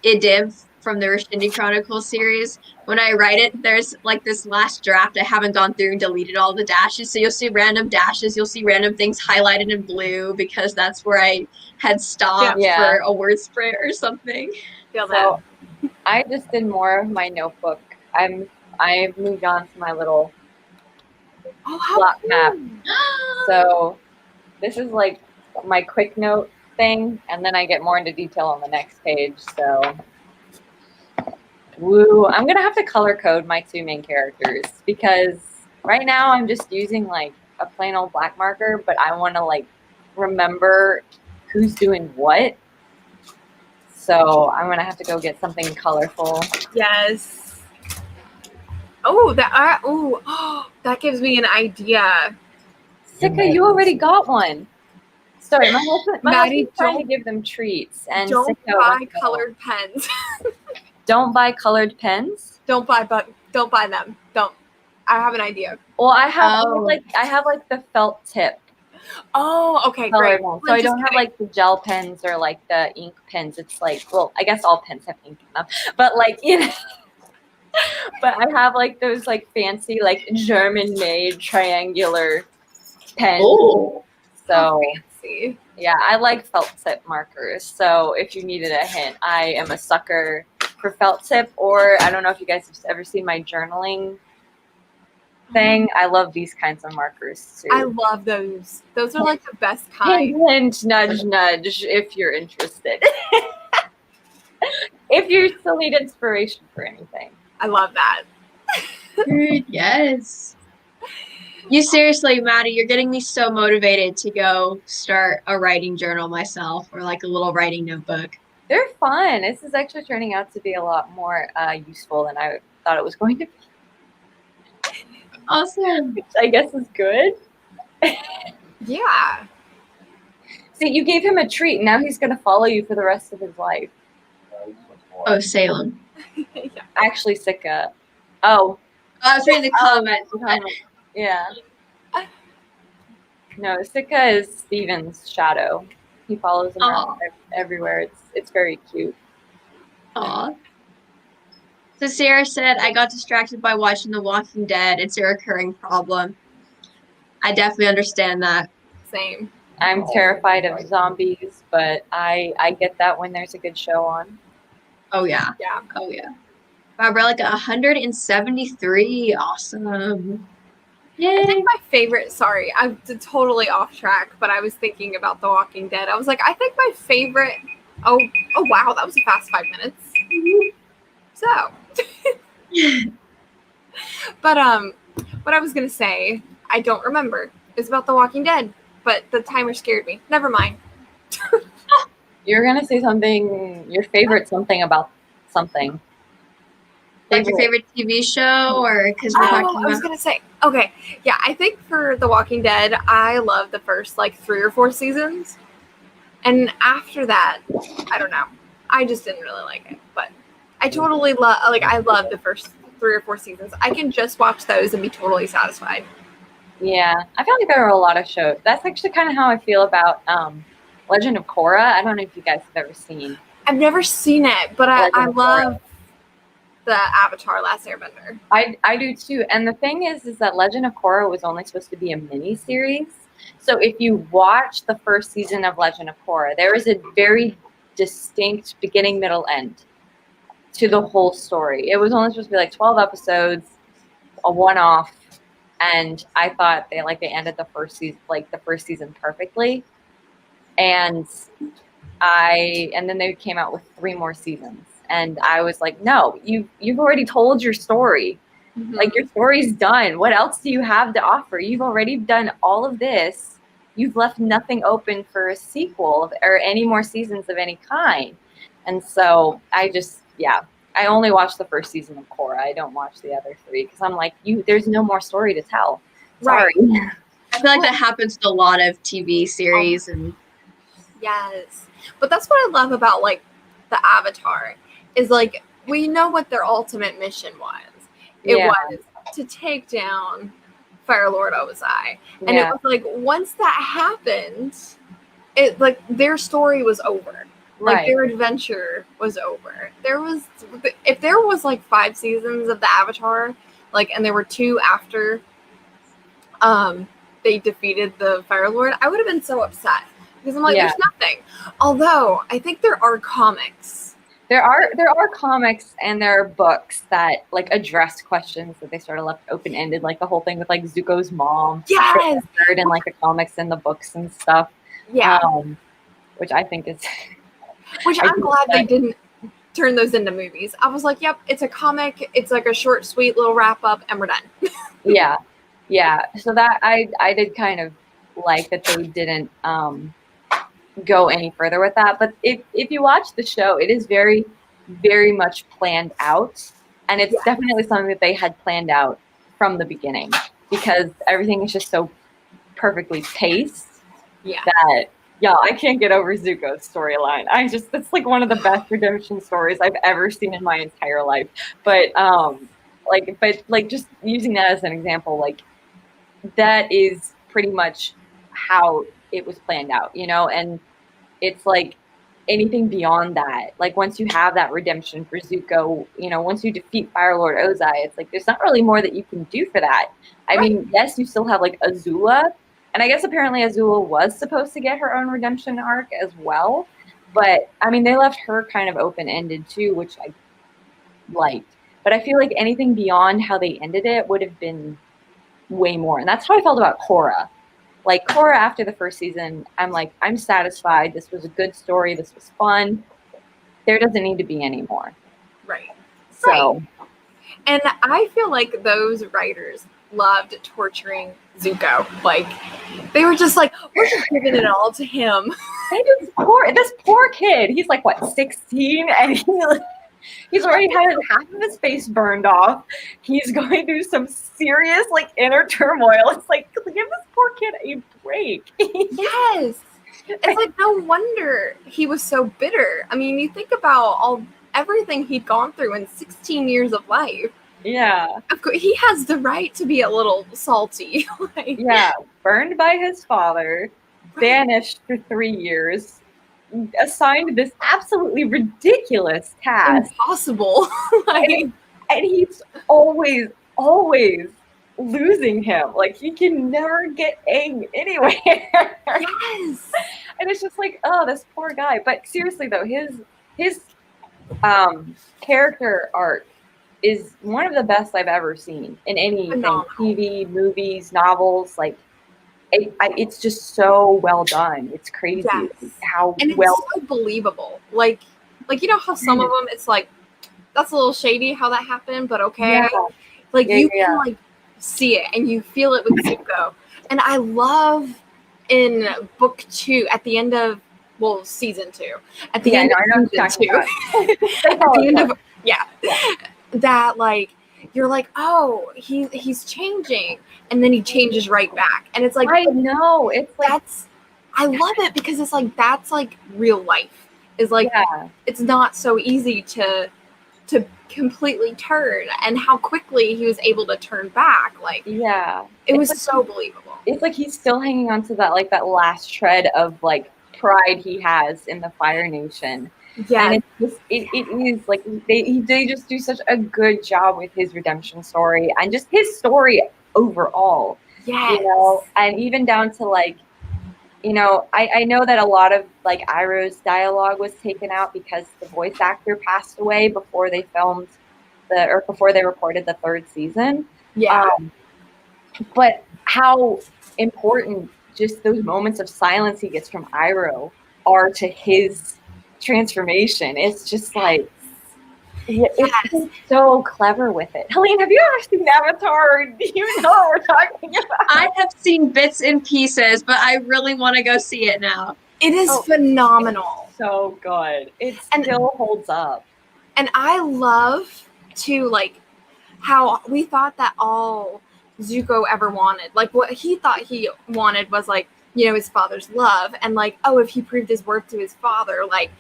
[SPEAKER 1] IDIV from the Rashindi Chronicles series, when I write it, there's like this last draft I haven't gone through and deleted all the dashes. So you'll see random dashes, you'll see random things highlighted in blue because that's where I had stopped for a word sprint or something.
[SPEAKER 2] Feel
[SPEAKER 3] So I just did more of my notebook. I've moved on to my little plot map. So this is like my quick note thing, and then I get more into detail on the next page. So woo, I'm gonna have to color code my 2 main characters because right now I'm just using like a plain old black marker, but I want to like remember who's doing what. So I'm gonna have to go get something colorful.
[SPEAKER 2] Yes. Oh, that gives me an idea.
[SPEAKER 3] Sika, you already got one. Sorry, my husband's trying to give them treats, and
[SPEAKER 2] don't
[SPEAKER 3] Sika
[SPEAKER 2] buy colored pens.
[SPEAKER 3] Don't buy colored pens.
[SPEAKER 2] Don't buy them. Don't. I have an idea.
[SPEAKER 3] Well, I have like the felt tip.
[SPEAKER 2] Oh, okay,
[SPEAKER 3] Colored
[SPEAKER 2] great.
[SPEAKER 3] ones. So I don't have like the gel pens or like the ink pens. It's like, well, I guess all pens have ink in them, but like but I have like those like fancy like German-made triangular pens.
[SPEAKER 1] Oh.
[SPEAKER 3] So
[SPEAKER 2] fancy.
[SPEAKER 3] Yeah, I like felt tip markers. So if you needed a hint, I am a sucker for felt tip. Or I don't know if you guys have ever seen my journaling thing. I love these kinds of markers too.
[SPEAKER 2] I love those. Those are like the best kind.
[SPEAKER 3] Hint, hint, nudge, nudge, if you're interested. If you still need inspiration for anything.
[SPEAKER 2] I love that.
[SPEAKER 1] Dude, yes. You seriously, Maddie, you're getting me so motivated to go start a writing journal myself or like a little writing notebook.
[SPEAKER 3] They're fun. This is actually turning out to be a lot more useful than I thought it was going to be.
[SPEAKER 1] Awesome.
[SPEAKER 3] Which I guess is good.
[SPEAKER 2] Yeah.
[SPEAKER 3] See, you gave him a treat. Now he's going to follow you for the rest of his life.
[SPEAKER 1] Oh, Salem.
[SPEAKER 2] Yeah.
[SPEAKER 3] Actually, Sika. Oh.
[SPEAKER 1] I was reading the comments.
[SPEAKER 3] Yeah. No, Sika is Steven's shadow. He follows him around everywhere. It's very cute.
[SPEAKER 1] Aw. So Sarah said, I got distracted by watching The Walking Dead. It's a recurring problem. I definitely understand that.
[SPEAKER 2] Same.
[SPEAKER 3] I'm terrified of zombies, but I get that when there's a good show on.
[SPEAKER 1] Oh, yeah.
[SPEAKER 2] Yeah.
[SPEAKER 1] Oh, yeah. Wow, we're like 173. Awesome. Yay.
[SPEAKER 2] I think my favorite, sorry, I'm totally off track, but I was thinking about The Walking Dead. I was like, I think my favorite, oh wow, that was a fast 5 minutes. So, but what I was going to say, I don't remember. It's about The Walking Dead, but the timer scared me. Never mind.
[SPEAKER 3] You're going to say something, your favorite something about something.
[SPEAKER 1] Like your favorite TV show, or because we're talking about.
[SPEAKER 2] I was gonna say, okay, yeah, I think for The Walking Dead, I love the first like 3 or 4 seasons, and after that, I don't know, I just didn't really like it. But I totally love, like, I love the first 3 or 4 seasons. I can just watch those and be totally satisfied.
[SPEAKER 3] Yeah, I feel like there are a lot of shows. That's actually kind of how I feel about Legend of Korra. I don't know if you guys have ever seen.
[SPEAKER 2] I've never seen it, but I
[SPEAKER 3] Legend of
[SPEAKER 2] love the Avatar Last Airbender.
[SPEAKER 3] I do too. And the thing is that Legend of Korra was only supposed to be a mini series. So if you watch the first season of Legend of Korra, there is a very distinct beginning, middle, end to the whole story. It was only supposed to be like 12 episodes, a one-off, and I thought they ended the first season perfectly. And then they came out with 3 more seasons. And I was like, no, you've already told your story.
[SPEAKER 2] Mm-hmm.
[SPEAKER 3] Like, your story's done. What else do you have to offer? You've already done all of this. You've left nothing open for a sequel or any more seasons of any kind. And so I only watched the first season of Korra. I don't watch the other 3 because I'm like, there's no more story to tell. Sorry.
[SPEAKER 2] Right.
[SPEAKER 1] I feel like that happens to a lot of TV series and.
[SPEAKER 2] Yes, but that's what I love about like the Avatar is like we know what their ultimate mission was. It was to take down Fire Lord Ozai, and it was like once that happened, it like their story was over. Like their adventure was over. If there was like 5 seasons of the Avatar, like, and there were 2 after they defeated the Fire Lord, I would have been so upset. Because I'm like, there's nothing. Although I think there are comics.
[SPEAKER 3] There are comics and there are books that like address questions that they sort of left open ended, like the whole thing with like Zuko's mom.
[SPEAKER 2] Yes.
[SPEAKER 3] And like the comics and the books and stuff.
[SPEAKER 2] Yeah.
[SPEAKER 3] Which I think is.
[SPEAKER 2] Which I'm glad they didn't turn those into movies. I was like, yep, it's a comic. It's like a short, sweet little wrap up, and we're done.
[SPEAKER 3] Yeah. So that I did kind of like that they didn't go any further with that. But if you watch the show, it is very, very much planned out. And it's definitely something that they had planned out from the beginning because everything is just so perfectly paced that, I can't get over Zuko's storyline. It's like one of the best redemption stories I've ever seen in my entire life. But just using that as an example, like that is pretty much how it was planned out, and it's like anything beyond that, like once you have that redemption for Zuko, once you defeat Fire Lord Ozai, it's like there's not really more that you can do for that. I mean, yes, you still have like Azula, and I guess apparently Azula was supposed to get her own redemption arc as well, but I mean they left her kind of open-ended too, which I liked. But I feel like anything beyond how they ended it would have been way more, and that's how I felt about Korra. Like Korra after the first season, I'm like, I'm satisfied. This was a good story. This was fun. There doesn't need to be any more.
[SPEAKER 2] Right.
[SPEAKER 3] So,
[SPEAKER 2] and I feel like those writers loved torturing Zuko. Like they were just like, we're just giving it all to him.
[SPEAKER 3] This poor kid. He's like what, 16, and he's already had half of his face burned off. He's going through some serious like inner turmoil. It's like, give this poor kid a break.
[SPEAKER 2] Yes. It's like no wonder he was so bitter. I mean, you think about everything he'd gone through in 16 years of life.
[SPEAKER 3] Yeah.
[SPEAKER 2] Of course, he has the right to be a little salty.
[SPEAKER 3] Burned by his father, banished for 3 years, assigned this absolutely ridiculous task.
[SPEAKER 2] Impossible.
[SPEAKER 3] And he's always losing him. Like, he can never get Aang anywhere.
[SPEAKER 2] Yes.
[SPEAKER 3] And it's just like, oh, this poor guy. But seriously, though, his character arc is one of the best I've ever seen in anything.
[SPEAKER 2] Phenomenal.
[SPEAKER 3] TV, movies, novels, like it's just so well done. It's crazy
[SPEAKER 2] Yes.
[SPEAKER 3] how
[SPEAKER 2] And it's
[SPEAKER 3] well
[SPEAKER 2] so believable. Like you know how some of them it's like that's a little shady how that happened, but okay.
[SPEAKER 3] Yeah.
[SPEAKER 2] Like
[SPEAKER 3] Yeah,
[SPEAKER 2] you
[SPEAKER 3] yeah.
[SPEAKER 2] can like see it and you feel it with Zuko. And I love in book 2 at the end of season 2. At the end of season 2. At the end of that like you're like, oh, he's changing, and then he changes right back, and it's like
[SPEAKER 3] I know it's like
[SPEAKER 2] I love it because it's like that's like real life is like it's not so easy to completely turn, and how quickly he was able to turn back, like it was like, so believable.
[SPEAKER 3] It's like he's still hanging on to that like that last shred of like pride he has in the Fire Nation. Yeah, and it is like they just do such a good job with his redemption story and just his story overall.
[SPEAKER 2] Yes.
[SPEAKER 3] You know, and even down to like, you know, I know that a lot of like Iroh's dialogue was taken out because the voice actor passed away before they filmed before they recorded the 3rd season.
[SPEAKER 2] Yeah.
[SPEAKER 3] But how important just those moments of silence he gets from Iroh are to his transformation. It's just like, it's so clever with it. Helene, have you ever seen Avatar? Do you know what we're talking about?
[SPEAKER 1] I have seen bits and pieces, but I really want to go see it now.
[SPEAKER 2] It is phenomenal.
[SPEAKER 3] It's so good. It still holds up.
[SPEAKER 2] And I love to like how we thought that all Zuko ever wanted, like what he thought he wanted was like, you know, his father's love, and like, oh, if he proved his worth to his father, like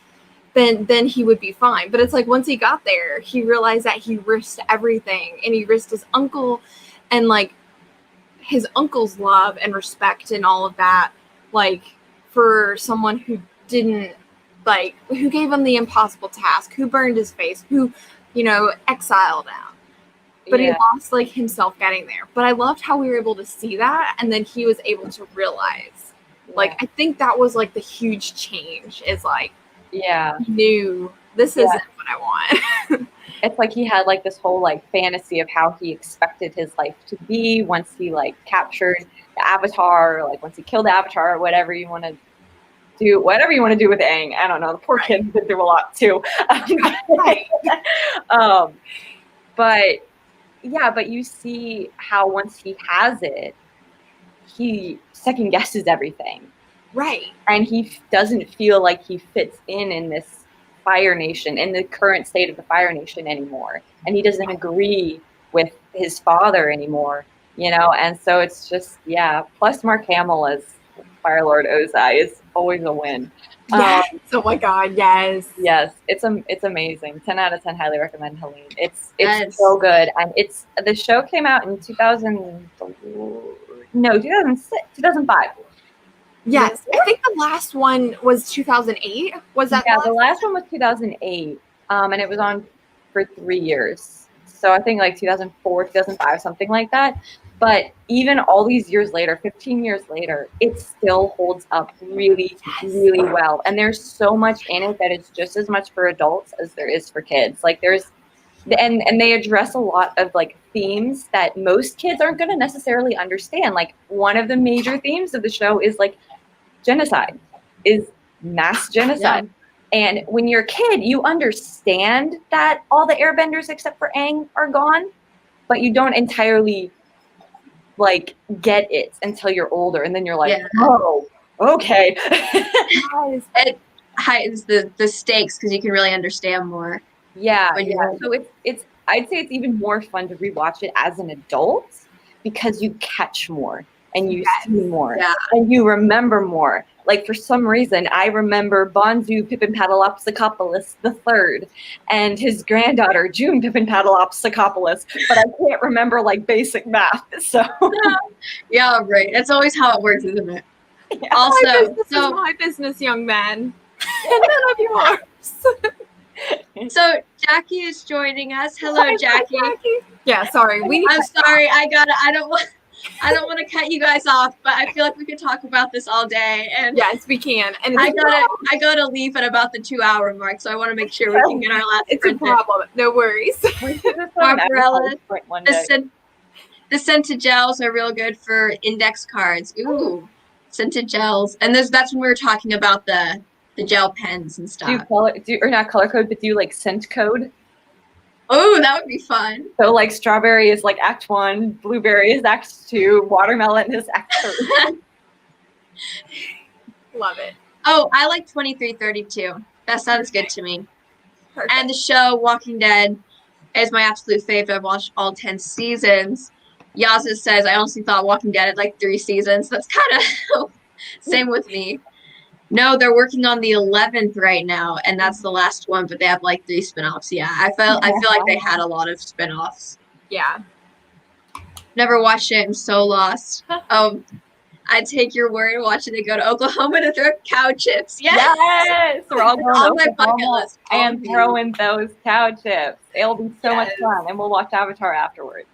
[SPEAKER 2] then he would be fine. But it's like once he got there, he realized that he risked everything, and he risked his uncle and like his uncle's love and respect and all of that, like for someone who didn't like, who gave him the impossible task, who burned his face, who, you know, exiled him. But he lost like himself getting there. But I loved how we were able to see that, and then he was able to realize. Like I think that was like the huge change. Is like he knew this isn't what I want.
[SPEAKER 3] It's like he had like this whole like fantasy of how he expected his life to be once he like captured the Avatar, or like once he killed the Avatar, or whatever you want to do, whatever you want to do with Aang. I don't know. The poor kid went through a lot too. But you see how once he has it, he second guesses everything.
[SPEAKER 2] Right.
[SPEAKER 3] And he doesn't feel like he fits in this Fire Nation, in the current state of the Fire Nation anymore. And he doesn't agree with his father anymore, you know? And so it's just, plus Mark Hamill as Fire Lord Ozai is always a win.
[SPEAKER 2] Yes. Oh my God. Yes.
[SPEAKER 3] Yes. It's amazing. 10 out of 10. Highly recommend, Helene. It's so good. And the show came out in 2005.
[SPEAKER 2] Yes. I think the last one was 2008. Was that?
[SPEAKER 3] Yeah, the last one was 2008. And it was on for 3 years. So I think like 2004, 2005, something like that. But even all these years later, 15 years later, it still holds up really, really well. And there's so much in it that is just as much for adults as there is for kids. Like and they address a lot of like themes that most kids aren't going to necessarily understand. Like one of the major themes of the show is like genocide, is mass genocide. Yeah. And when you're a kid, you understand that all the airbenders except for Aang are gone, but you don't entirely like get it until you're older, and then you're like, oh, okay.
[SPEAKER 1] It heightens the stakes because you can really understand more.
[SPEAKER 3] So it's I'd say it's even more fun to rewatch it as an adult because you catch more and you see more and you remember more. Like for some reason, I remember Bonzu Pippin-Paddle-Opsicopoulos III and his granddaughter June Pippin-Paddle-Opsicopoulos, but I can't remember like basic math. So
[SPEAKER 1] yeah, right. That's always how it works, isn't it?
[SPEAKER 2] Yeah. Also, this is my business, young man. None of yours.
[SPEAKER 1] So Jackie is joining us. Hello, Jackie.
[SPEAKER 2] Yeah, sorry.
[SPEAKER 1] I'm sorry. I don't want. I don't want to cut you guys off, but I feel like we could talk about this all day. And
[SPEAKER 2] Yes, we can. And
[SPEAKER 1] I gotta leave at about the 2-hour mark, so I want to make sure we can get our last
[SPEAKER 2] it's
[SPEAKER 1] sprint
[SPEAKER 2] a problem. No worries.
[SPEAKER 1] Barbarella, the scented gels are real good for index cards. Ooh, scented gels. And that's when we were talking about the gel pens and stuff.
[SPEAKER 3] Or not color code, but do like scent code?
[SPEAKER 1] Oh, that would be fun.
[SPEAKER 3] So like strawberry is like Act 1, blueberry is Act 2, watermelon is Act 3.
[SPEAKER 2] Love it.
[SPEAKER 1] Oh, I like 2332. That sounds good to me.
[SPEAKER 2] Perfect.
[SPEAKER 1] And the show Walking Dead is my absolute favorite. I've watched all 10 seasons. Yaza says I honestly thought Walking Dead had like 3 seasons. That's kind of same with me. No, they're working on the 11th right now, and that's the last one, but they have like 3 spinoffs. Yeah, I feel like they had a lot of spinoffs.
[SPEAKER 2] Yeah.
[SPEAKER 1] Never watched it. I'm so lost. I take your word. Watching it go to Oklahoma to throw cow chips.
[SPEAKER 3] Yes, we're all going
[SPEAKER 1] on
[SPEAKER 3] to
[SPEAKER 1] my bucket
[SPEAKER 3] Oklahoma
[SPEAKER 1] list.
[SPEAKER 3] and throwing those cow chips. It'll be so much
[SPEAKER 2] Yes.
[SPEAKER 3] fun, and we'll watch Avatar afterwards.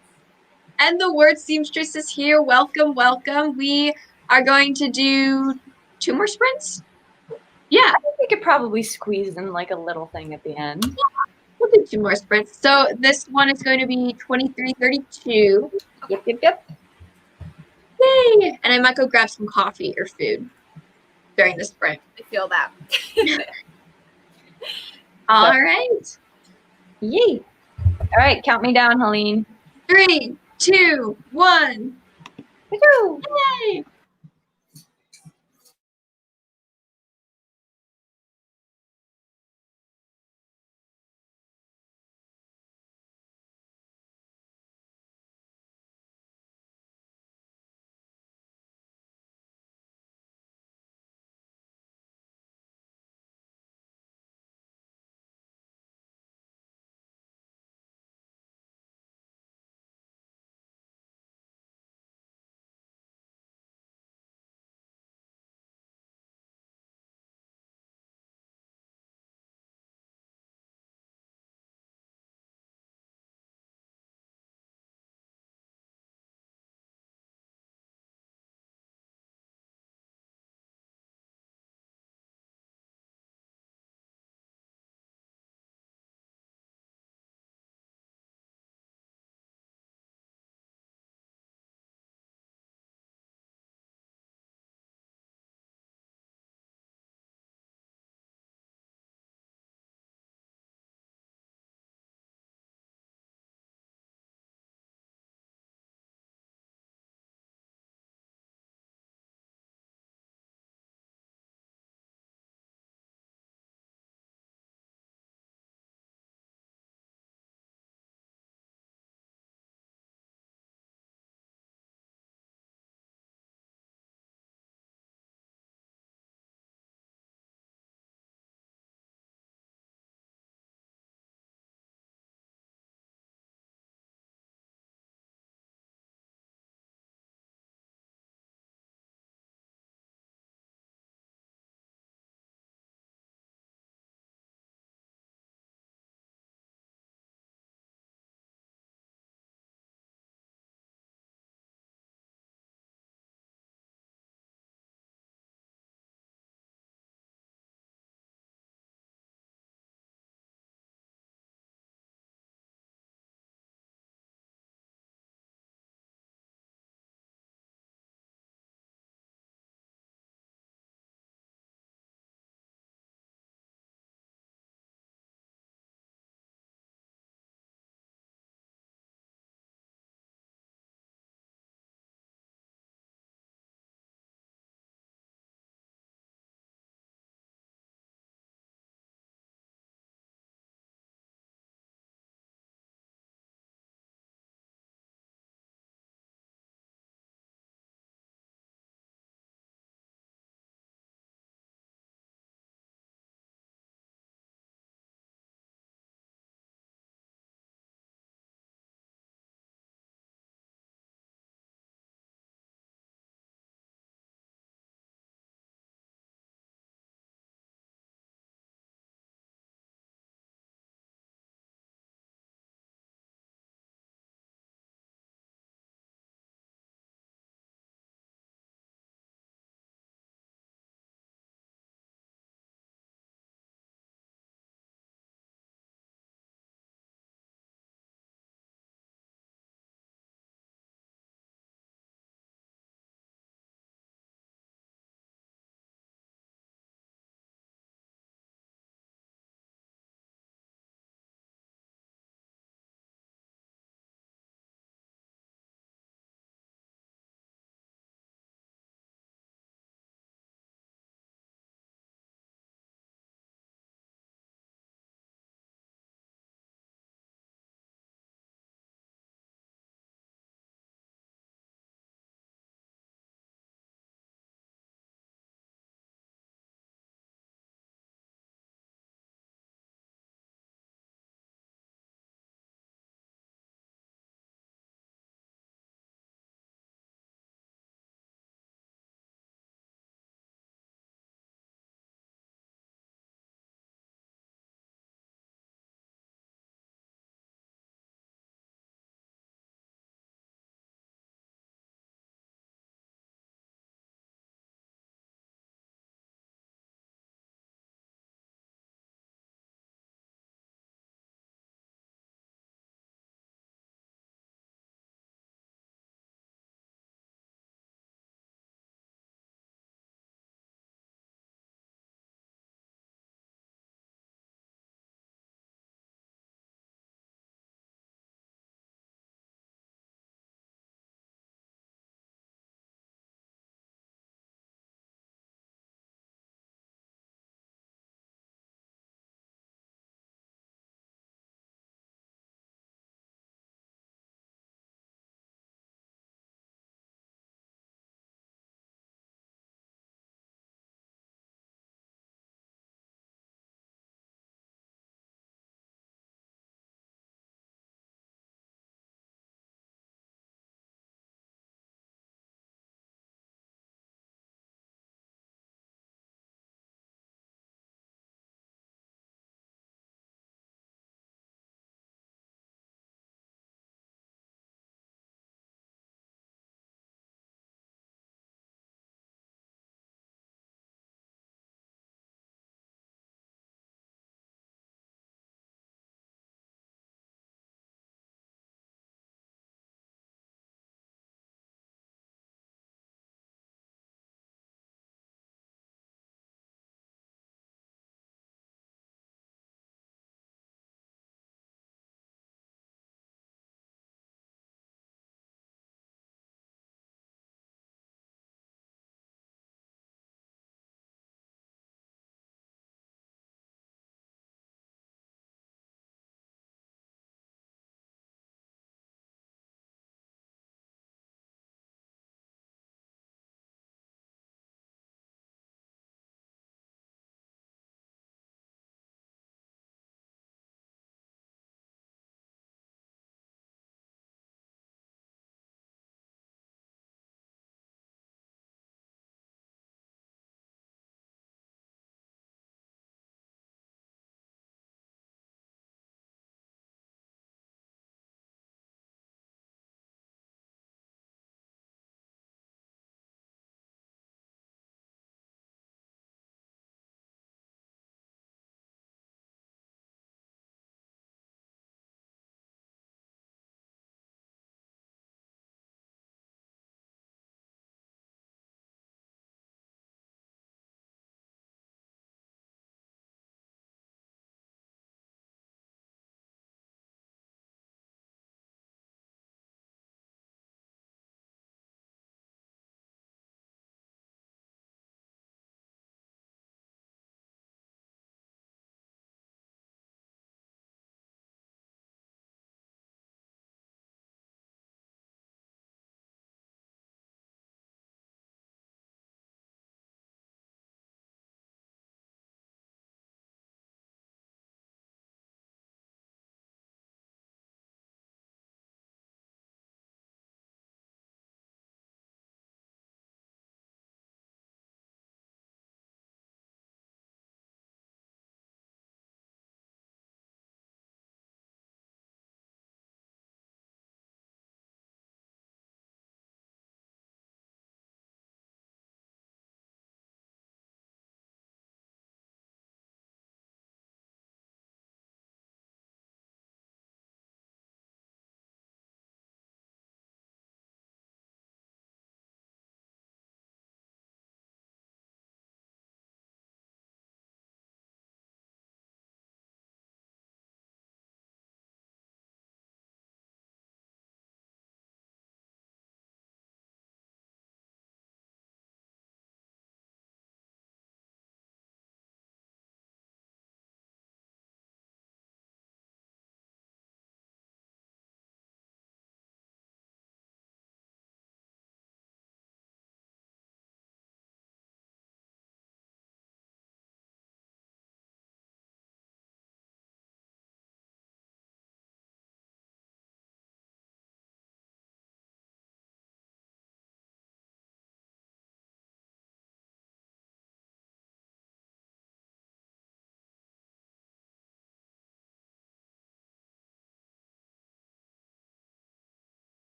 [SPEAKER 1] And the word seamstress is here. Welcome, welcome. We are going to do 2 more sprints. Yeah,
[SPEAKER 3] I think we could probably squeeze in like a little thing at the end.
[SPEAKER 1] we'll do 2 more sprints. So this one is going to be 2332.
[SPEAKER 3] Yep.
[SPEAKER 1] Yay! And I might go grab some coffee or food during the sprint.
[SPEAKER 2] I feel that.
[SPEAKER 1] All right.
[SPEAKER 3] Yay. All right, count me down, Helene.
[SPEAKER 1] 3, 2, 1.
[SPEAKER 3] Woo-hoo.
[SPEAKER 1] Yay!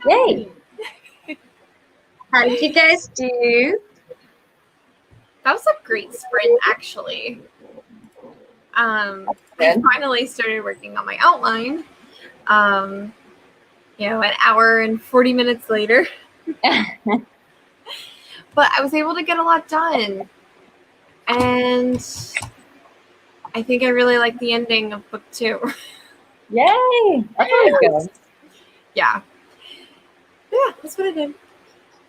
[SPEAKER 3] Yay!
[SPEAKER 1] How did you guys do?
[SPEAKER 2] That was a great sprint, actually. I
[SPEAKER 3] Good.
[SPEAKER 2] finally started working on my outline. An hour and 40 minutes later. But I was able to get a lot done. And I think I really like the ending of book 2.
[SPEAKER 3] Yay! That's always good.
[SPEAKER 2] Yeah. Yeah, that's what I did.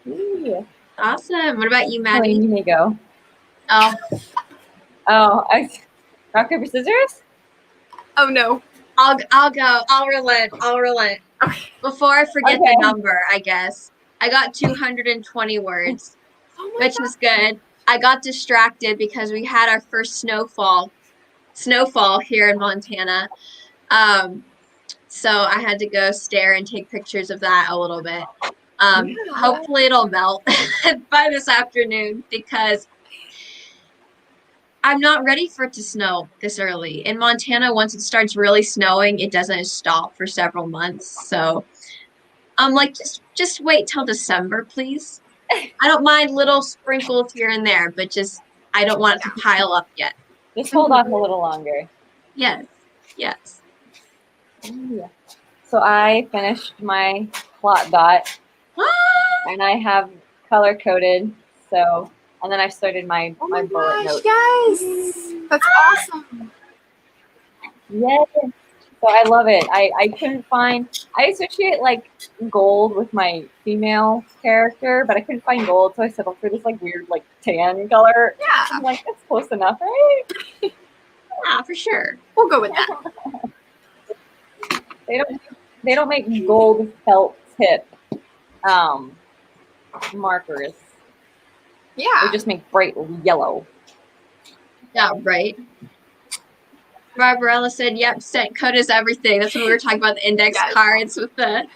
[SPEAKER 3] Yeah.
[SPEAKER 1] Awesome. What about you,
[SPEAKER 3] Madeline,
[SPEAKER 1] Maddie?
[SPEAKER 3] you may go.
[SPEAKER 1] Oh,
[SPEAKER 3] Rock, paper, scissors?
[SPEAKER 2] Oh, no.
[SPEAKER 1] I'll go. I'll relent.
[SPEAKER 2] Okay.
[SPEAKER 1] Before I forget
[SPEAKER 3] Okay.
[SPEAKER 1] the number, I guess. I got 220 words,
[SPEAKER 2] Oh my
[SPEAKER 1] which was good. I got distracted because we had our first snowfall here in Montana. So I had to go stare and take pictures of that a little bit. Hopefully it'll melt by this afternoon because I'm not ready for it to snow this early. In Montana, once it starts really snowing, it doesn't stop for several months. So I'm like, just wait till December, please. I don't mind little sprinkles here and there, but just I don't want it to pile up yet.
[SPEAKER 3] Just hold off a little longer.
[SPEAKER 1] Yes. Yes.
[SPEAKER 3] Yeah. So I finished my plot dot, and I have color coded. So, and then I started my
[SPEAKER 2] my
[SPEAKER 3] bullet
[SPEAKER 2] gosh,
[SPEAKER 3] note.
[SPEAKER 2] yes. That's awesome.
[SPEAKER 3] Yes. So I love it. I couldn't find. I associate like gold with my female character, but I couldn't find gold, so I settled for this like weird like tan color.
[SPEAKER 2] Yeah.
[SPEAKER 3] I'm like, that's close enough, right?
[SPEAKER 1] Yeah, for sure.
[SPEAKER 2] We'll go with that.
[SPEAKER 3] They don't make gold felt tip markers.
[SPEAKER 2] Yeah.
[SPEAKER 3] They just make bright yellow.
[SPEAKER 1] Yeah, right. Barbarella said, "Yep, scent code is everything." That's when we were talking about the index cards with the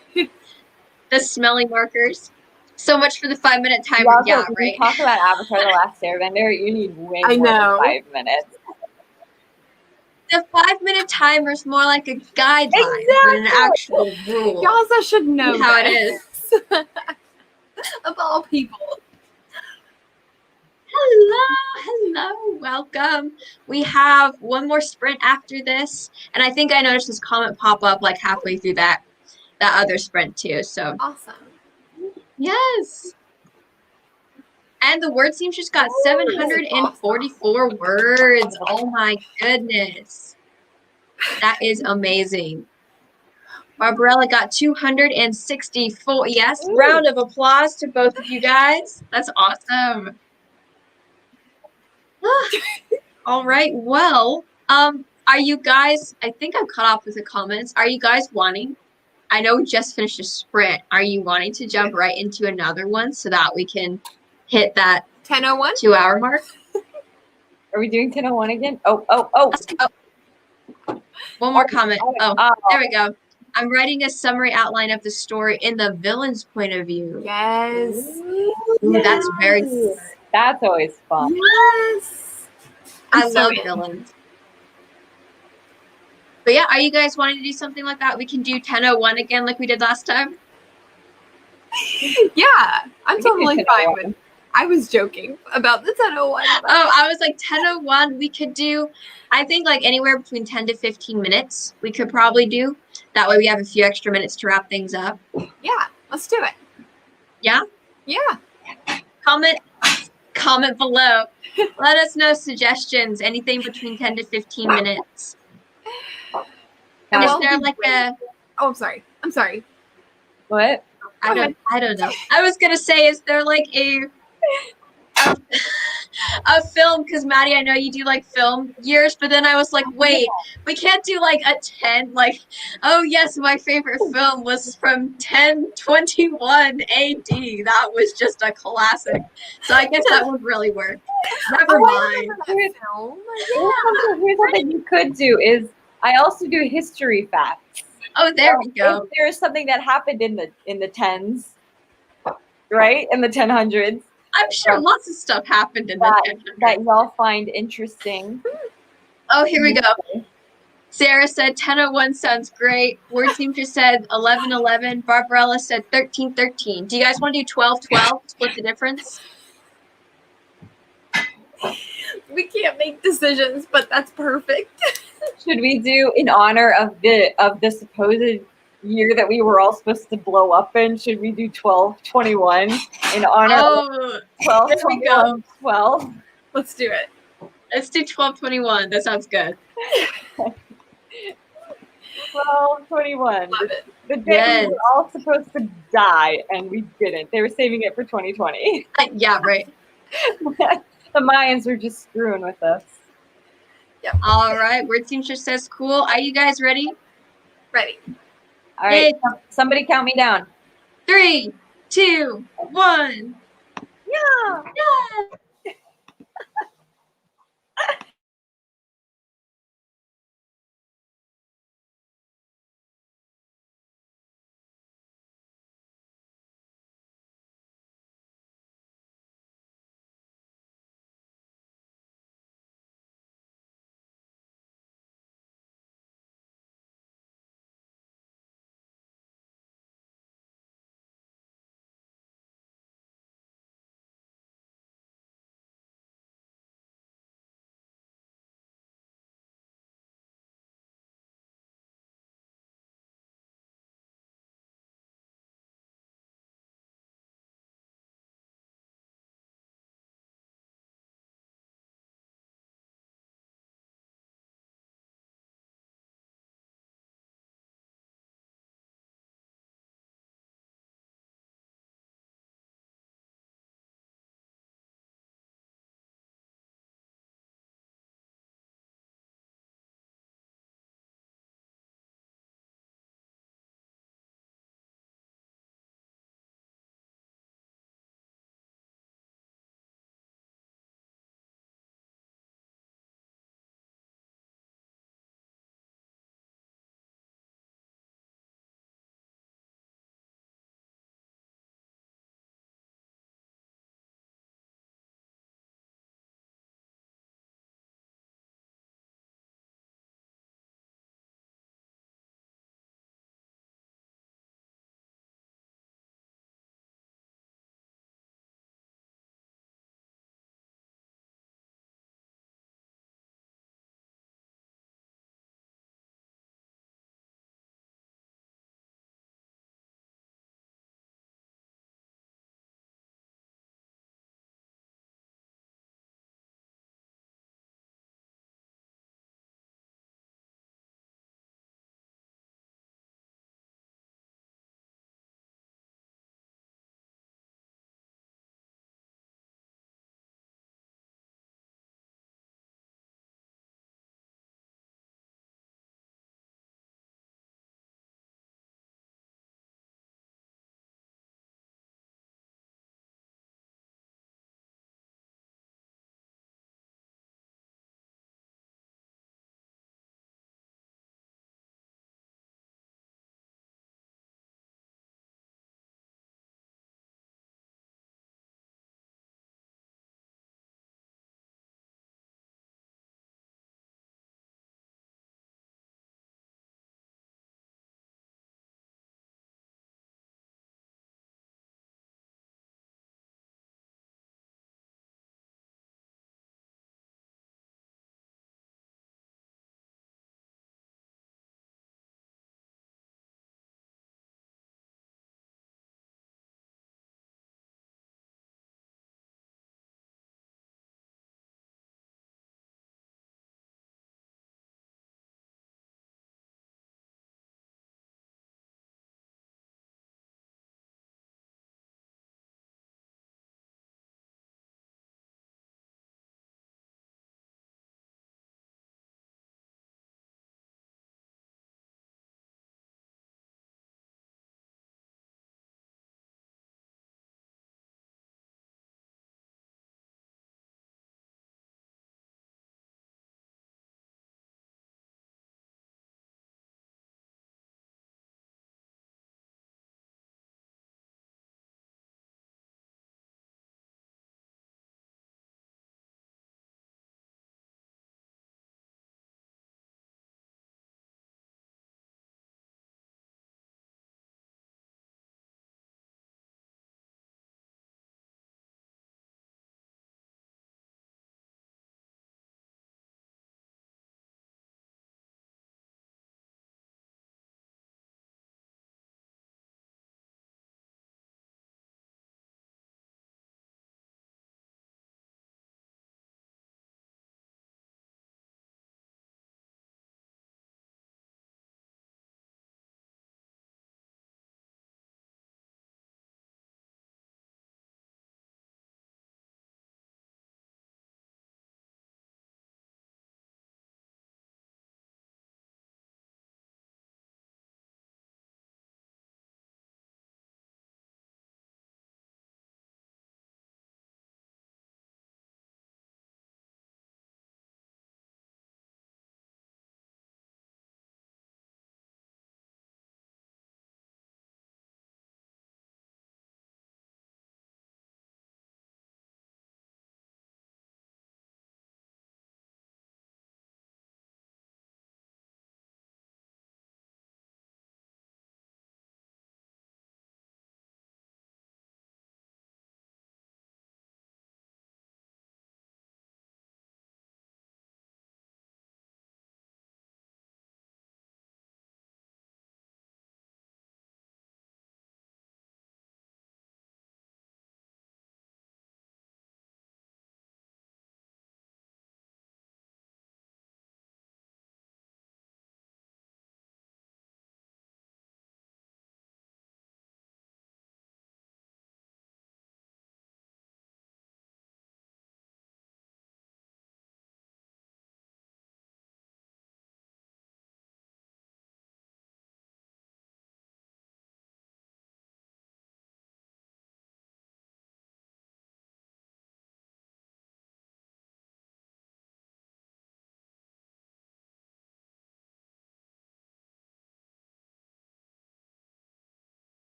[SPEAKER 1] smelly markers. So much for the 5-minute timer. Yeah,
[SPEAKER 3] When
[SPEAKER 1] right.
[SPEAKER 3] you talk about Avatar: The Last Airbender, you need way more than 5 minutes.
[SPEAKER 1] The 5-minute timer is more like a guideline than an actual rule.
[SPEAKER 2] Y'all should know
[SPEAKER 1] how it is.
[SPEAKER 2] Of all people.
[SPEAKER 1] Hello, welcome. We have one more sprint after this, and I think I noticed this comment pop up like halfway through that other sprint too. So
[SPEAKER 2] awesome.
[SPEAKER 1] Yes. And the word seam just got 744 words. Oh my goodness. That is amazing. Barbarella got 264. Yes, round of applause to both of you guys. That's awesome. All right. Well, are you guys, I think I'm cut off with the comments. Are you guys wanting, I know we just finished a sprint. Are you wanting to jump right into another one so that we can hit that
[SPEAKER 2] 10:01
[SPEAKER 1] 2-hour mark?
[SPEAKER 3] Are we doing 10:01 again? Oh.
[SPEAKER 1] Let's go. One more comment. There we go. I'm writing a summary outline of the story in the villain's point of view.
[SPEAKER 2] Yes.
[SPEAKER 1] Ooh, that's very.
[SPEAKER 3] That's always fun.
[SPEAKER 2] Yes.
[SPEAKER 1] I love villains. But yeah, are you guys wanting to do something like that? We can do 10:01 again, like we did last time.
[SPEAKER 2] Yeah, I'm totally fine with. I was joking about the 10:01.
[SPEAKER 1] Oh, I was like 10:01. We could do, I think like anywhere between 10 to 15 minutes. We could probably do. That way we have a few extra minutes to wrap things up.
[SPEAKER 2] Yeah, let's do it.
[SPEAKER 1] Yeah.
[SPEAKER 2] Yeah.
[SPEAKER 1] Comment below. Let us know suggestions. Anything between 10 to 15 minutes. Is there like a?
[SPEAKER 2] Oh, I'm sorry.
[SPEAKER 3] What?
[SPEAKER 1] I don't know. I was gonna say, is there like a film? Because Maddie, I know you do like film years, but then I was like, wait, we can't do like a 10. Like, oh yes, my favorite film was from 1021 AD. That was just a classic. So I guess that would really work. Never mind.
[SPEAKER 3] Here's something you could do is I also do history facts.
[SPEAKER 1] Oh, there we go.
[SPEAKER 3] If there's something that happened in the tens, right? In the 1000s.
[SPEAKER 1] I'm sure lots of stuff happened in the 1000s.
[SPEAKER 3] That y'all find interesting.
[SPEAKER 1] Oh, here we go. Sarah said 10:01 sounds great. Word Seamstress said 11:11. Barbarella said 13:13. Do you guys want to do 12:12? Split the difference?
[SPEAKER 2] We can't make decisions, but that's perfect.
[SPEAKER 3] Should we do in honor of the supposed year that we were all supposed to blow up in? Should we do 1221 in honor of 12
[SPEAKER 1] there we go.
[SPEAKER 3] 12?
[SPEAKER 2] Let's do it.
[SPEAKER 1] Let's do 1221. That sounds good.
[SPEAKER 3] 1221.
[SPEAKER 2] Love it.
[SPEAKER 3] The day
[SPEAKER 1] Yes.
[SPEAKER 3] we were all supposed to die and we didn't. They were saving it for 2020.
[SPEAKER 1] Yeah, right.
[SPEAKER 3] The Mayans were just screwing with us.
[SPEAKER 2] Yep.
[SPEAKER 1] All right. Word Seamstress says cool. Are you guys ready?
[SPEAKER 2] Ready.
[SPEAKER 3] All right,
[SPEAKER 1] Yay.
[SPEAKER 3] somebody count me down.
[SPEAKER 1] 3, 2, 1.
[SPEAKER 3] Yeah.
[SPEAKER 1] Yeah.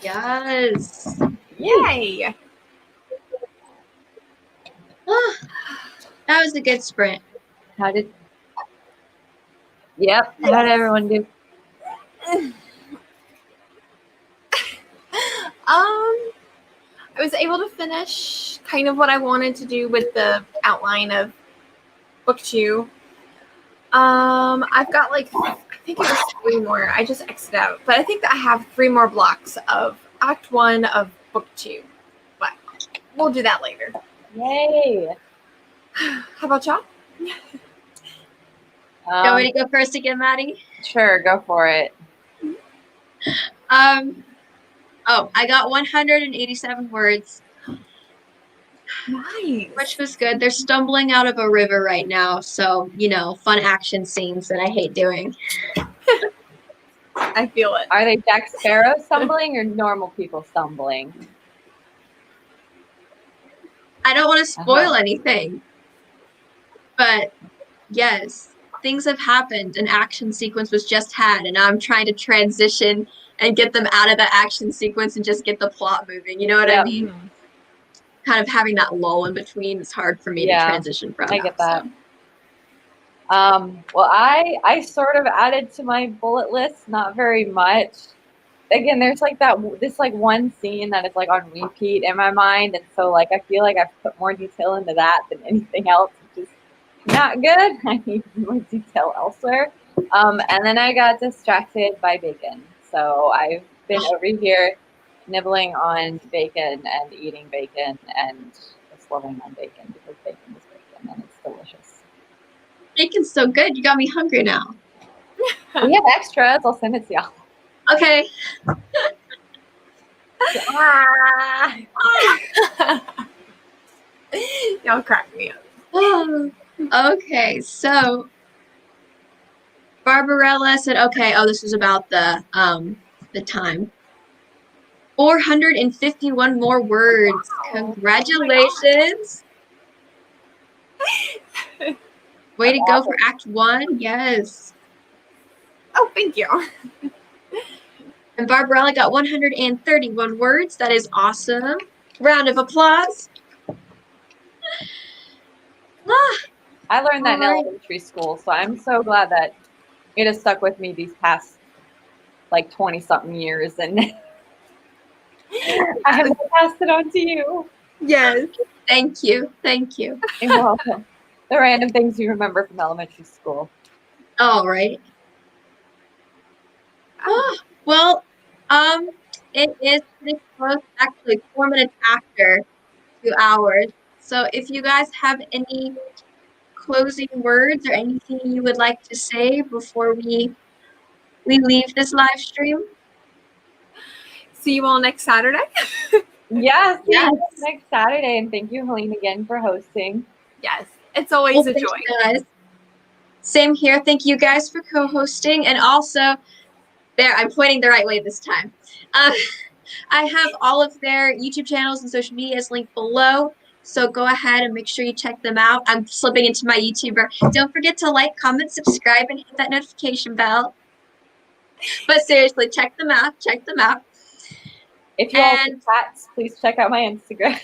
[SPEAKER 1] Yes.
[SPEAKER 2] Yay!
[SPEAKER 1] Ah, that was a good sprint.
[SPEAKER 3] Yep. How did everyone do?
[SPEAKER 2] I was able to finish kind of what I wanted to do with the outline of book 2. I've got like, I think it was 3 more. I just exited out, but I think that I have 3 more blocks of Act 1 of book 2. But we'll do that later.
[SPEAKER 3] Yay.
[SPEAKER 2] How about y'all?
[SPEAKER 1] You want me to go first again, Maddie?
[SPEAKER 3] Sure, go for it.
[SPEAKER 1] Oh, I got 187 words,
[SPEAKER 2] Nice.
[SPEAKER 1] which was good. They're stumbling out of a river right now, so, fun action scenes that I hate doing.
[SPEAKER 2] I feel it.
[SPEAKER 3] Are they Jack Sparrow stumbling or normal people stumbling?
[SPEAKER 1] I don't want to spoil anything, but yes, things have happened. An action sequence was just had, and I'm trying to transition and get them out of the action sequence and just get the plot moving. You know what I mean? Kind of having that lull in between is hard for me to transition from.
[SPEAKER 3] I get that. Well, I sort of added to my bullet list, not very much. Again, there's like this one scene that is like on repeat in my mind, and so like I feel like I've put more detail into that than anything else, which is not good. I need more detail elsewhere. And then I got distracted by bacon, so I've been over here nibbling on bacon and eating bacon and just loving on bacon because bacon is bacon and it's delicious.
[SPEAKER 1] Bacon's so good. You got me hungry now.
[SPEAKER 3] We have extras. I'll send it to y'all.
[SPEAKER 1] Okay.
[SPEAKER 2] Y'all crack me up.
[SPEAKER 1] Okay, so Barbarella said, okay, this was about the time. 451 more words. Congratulations. Way to go for Act 1. Yes.
[SPEAKER 2] Oh, thank you.
[SPEAKER 1] And Barbarella got 131 words. That is awesome. Round of applause.
[SPEAKER 3] I learned that in elementary school, so I'm so glad that it has stuck with me these past like 20-something years, and I have passed it on to you.
[SPEAKER 2] Yes.
[SPEAKER 1] Thank you. Thank you.
[SPEAKER 3] You're welcome. The random things you remember from elementary school.
[SPEAKER 1] All right. Well, it is pretty close, actually 4 minutes after 2 hours. So if you guys have any closing words or anything you would like to say before we leave this live stream.
[SPEAKER 2] See you all next Saturday.
[SPEAKER 3] Yes. Next Saturday, and thank you, Helene, again for hosting.
[SPEAKER 2] Yes, it's always a joy.
[SPEAKER 1] Guys. Same here. Thank you guys for co-hosting, and also there, I'm pointing the right way this time. I have all of their YouTube channels and social medias linked below, so go ahead and make sure you check them out. I'm slipping into my YouTuber. Don't forget to like, comment, subscribe, and hit that notification bell. But seriously, check them out. Check them out.
[SPEAKER 3] If you all like cats, please check out my Instagram.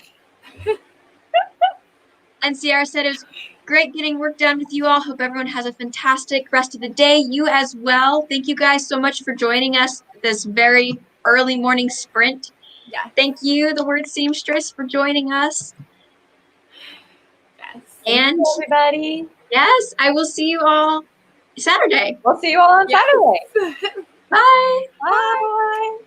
[SPEAKER 1] And Sierra said it was great getting work done with you all. Hope everyone has a fantastic rest of the day. You as well. Thank you guys so much for joining us this very early morning sprint.
[SPEAKER 2] Yeah.
[SPEAKER 1] Thank you, the word seamstress, for joining us.
[SPEAKER 2] Yes.
[SPEAKER 1] And
[SPEAKER 3] thank you, everybody.
[SPEAKER 1] Yes, I will see you all Saturday.
[SPEAKER 3] We'll see you all on Saturday.
[SPEAKER 1] Bye.
[SPEAKER 3] Bye.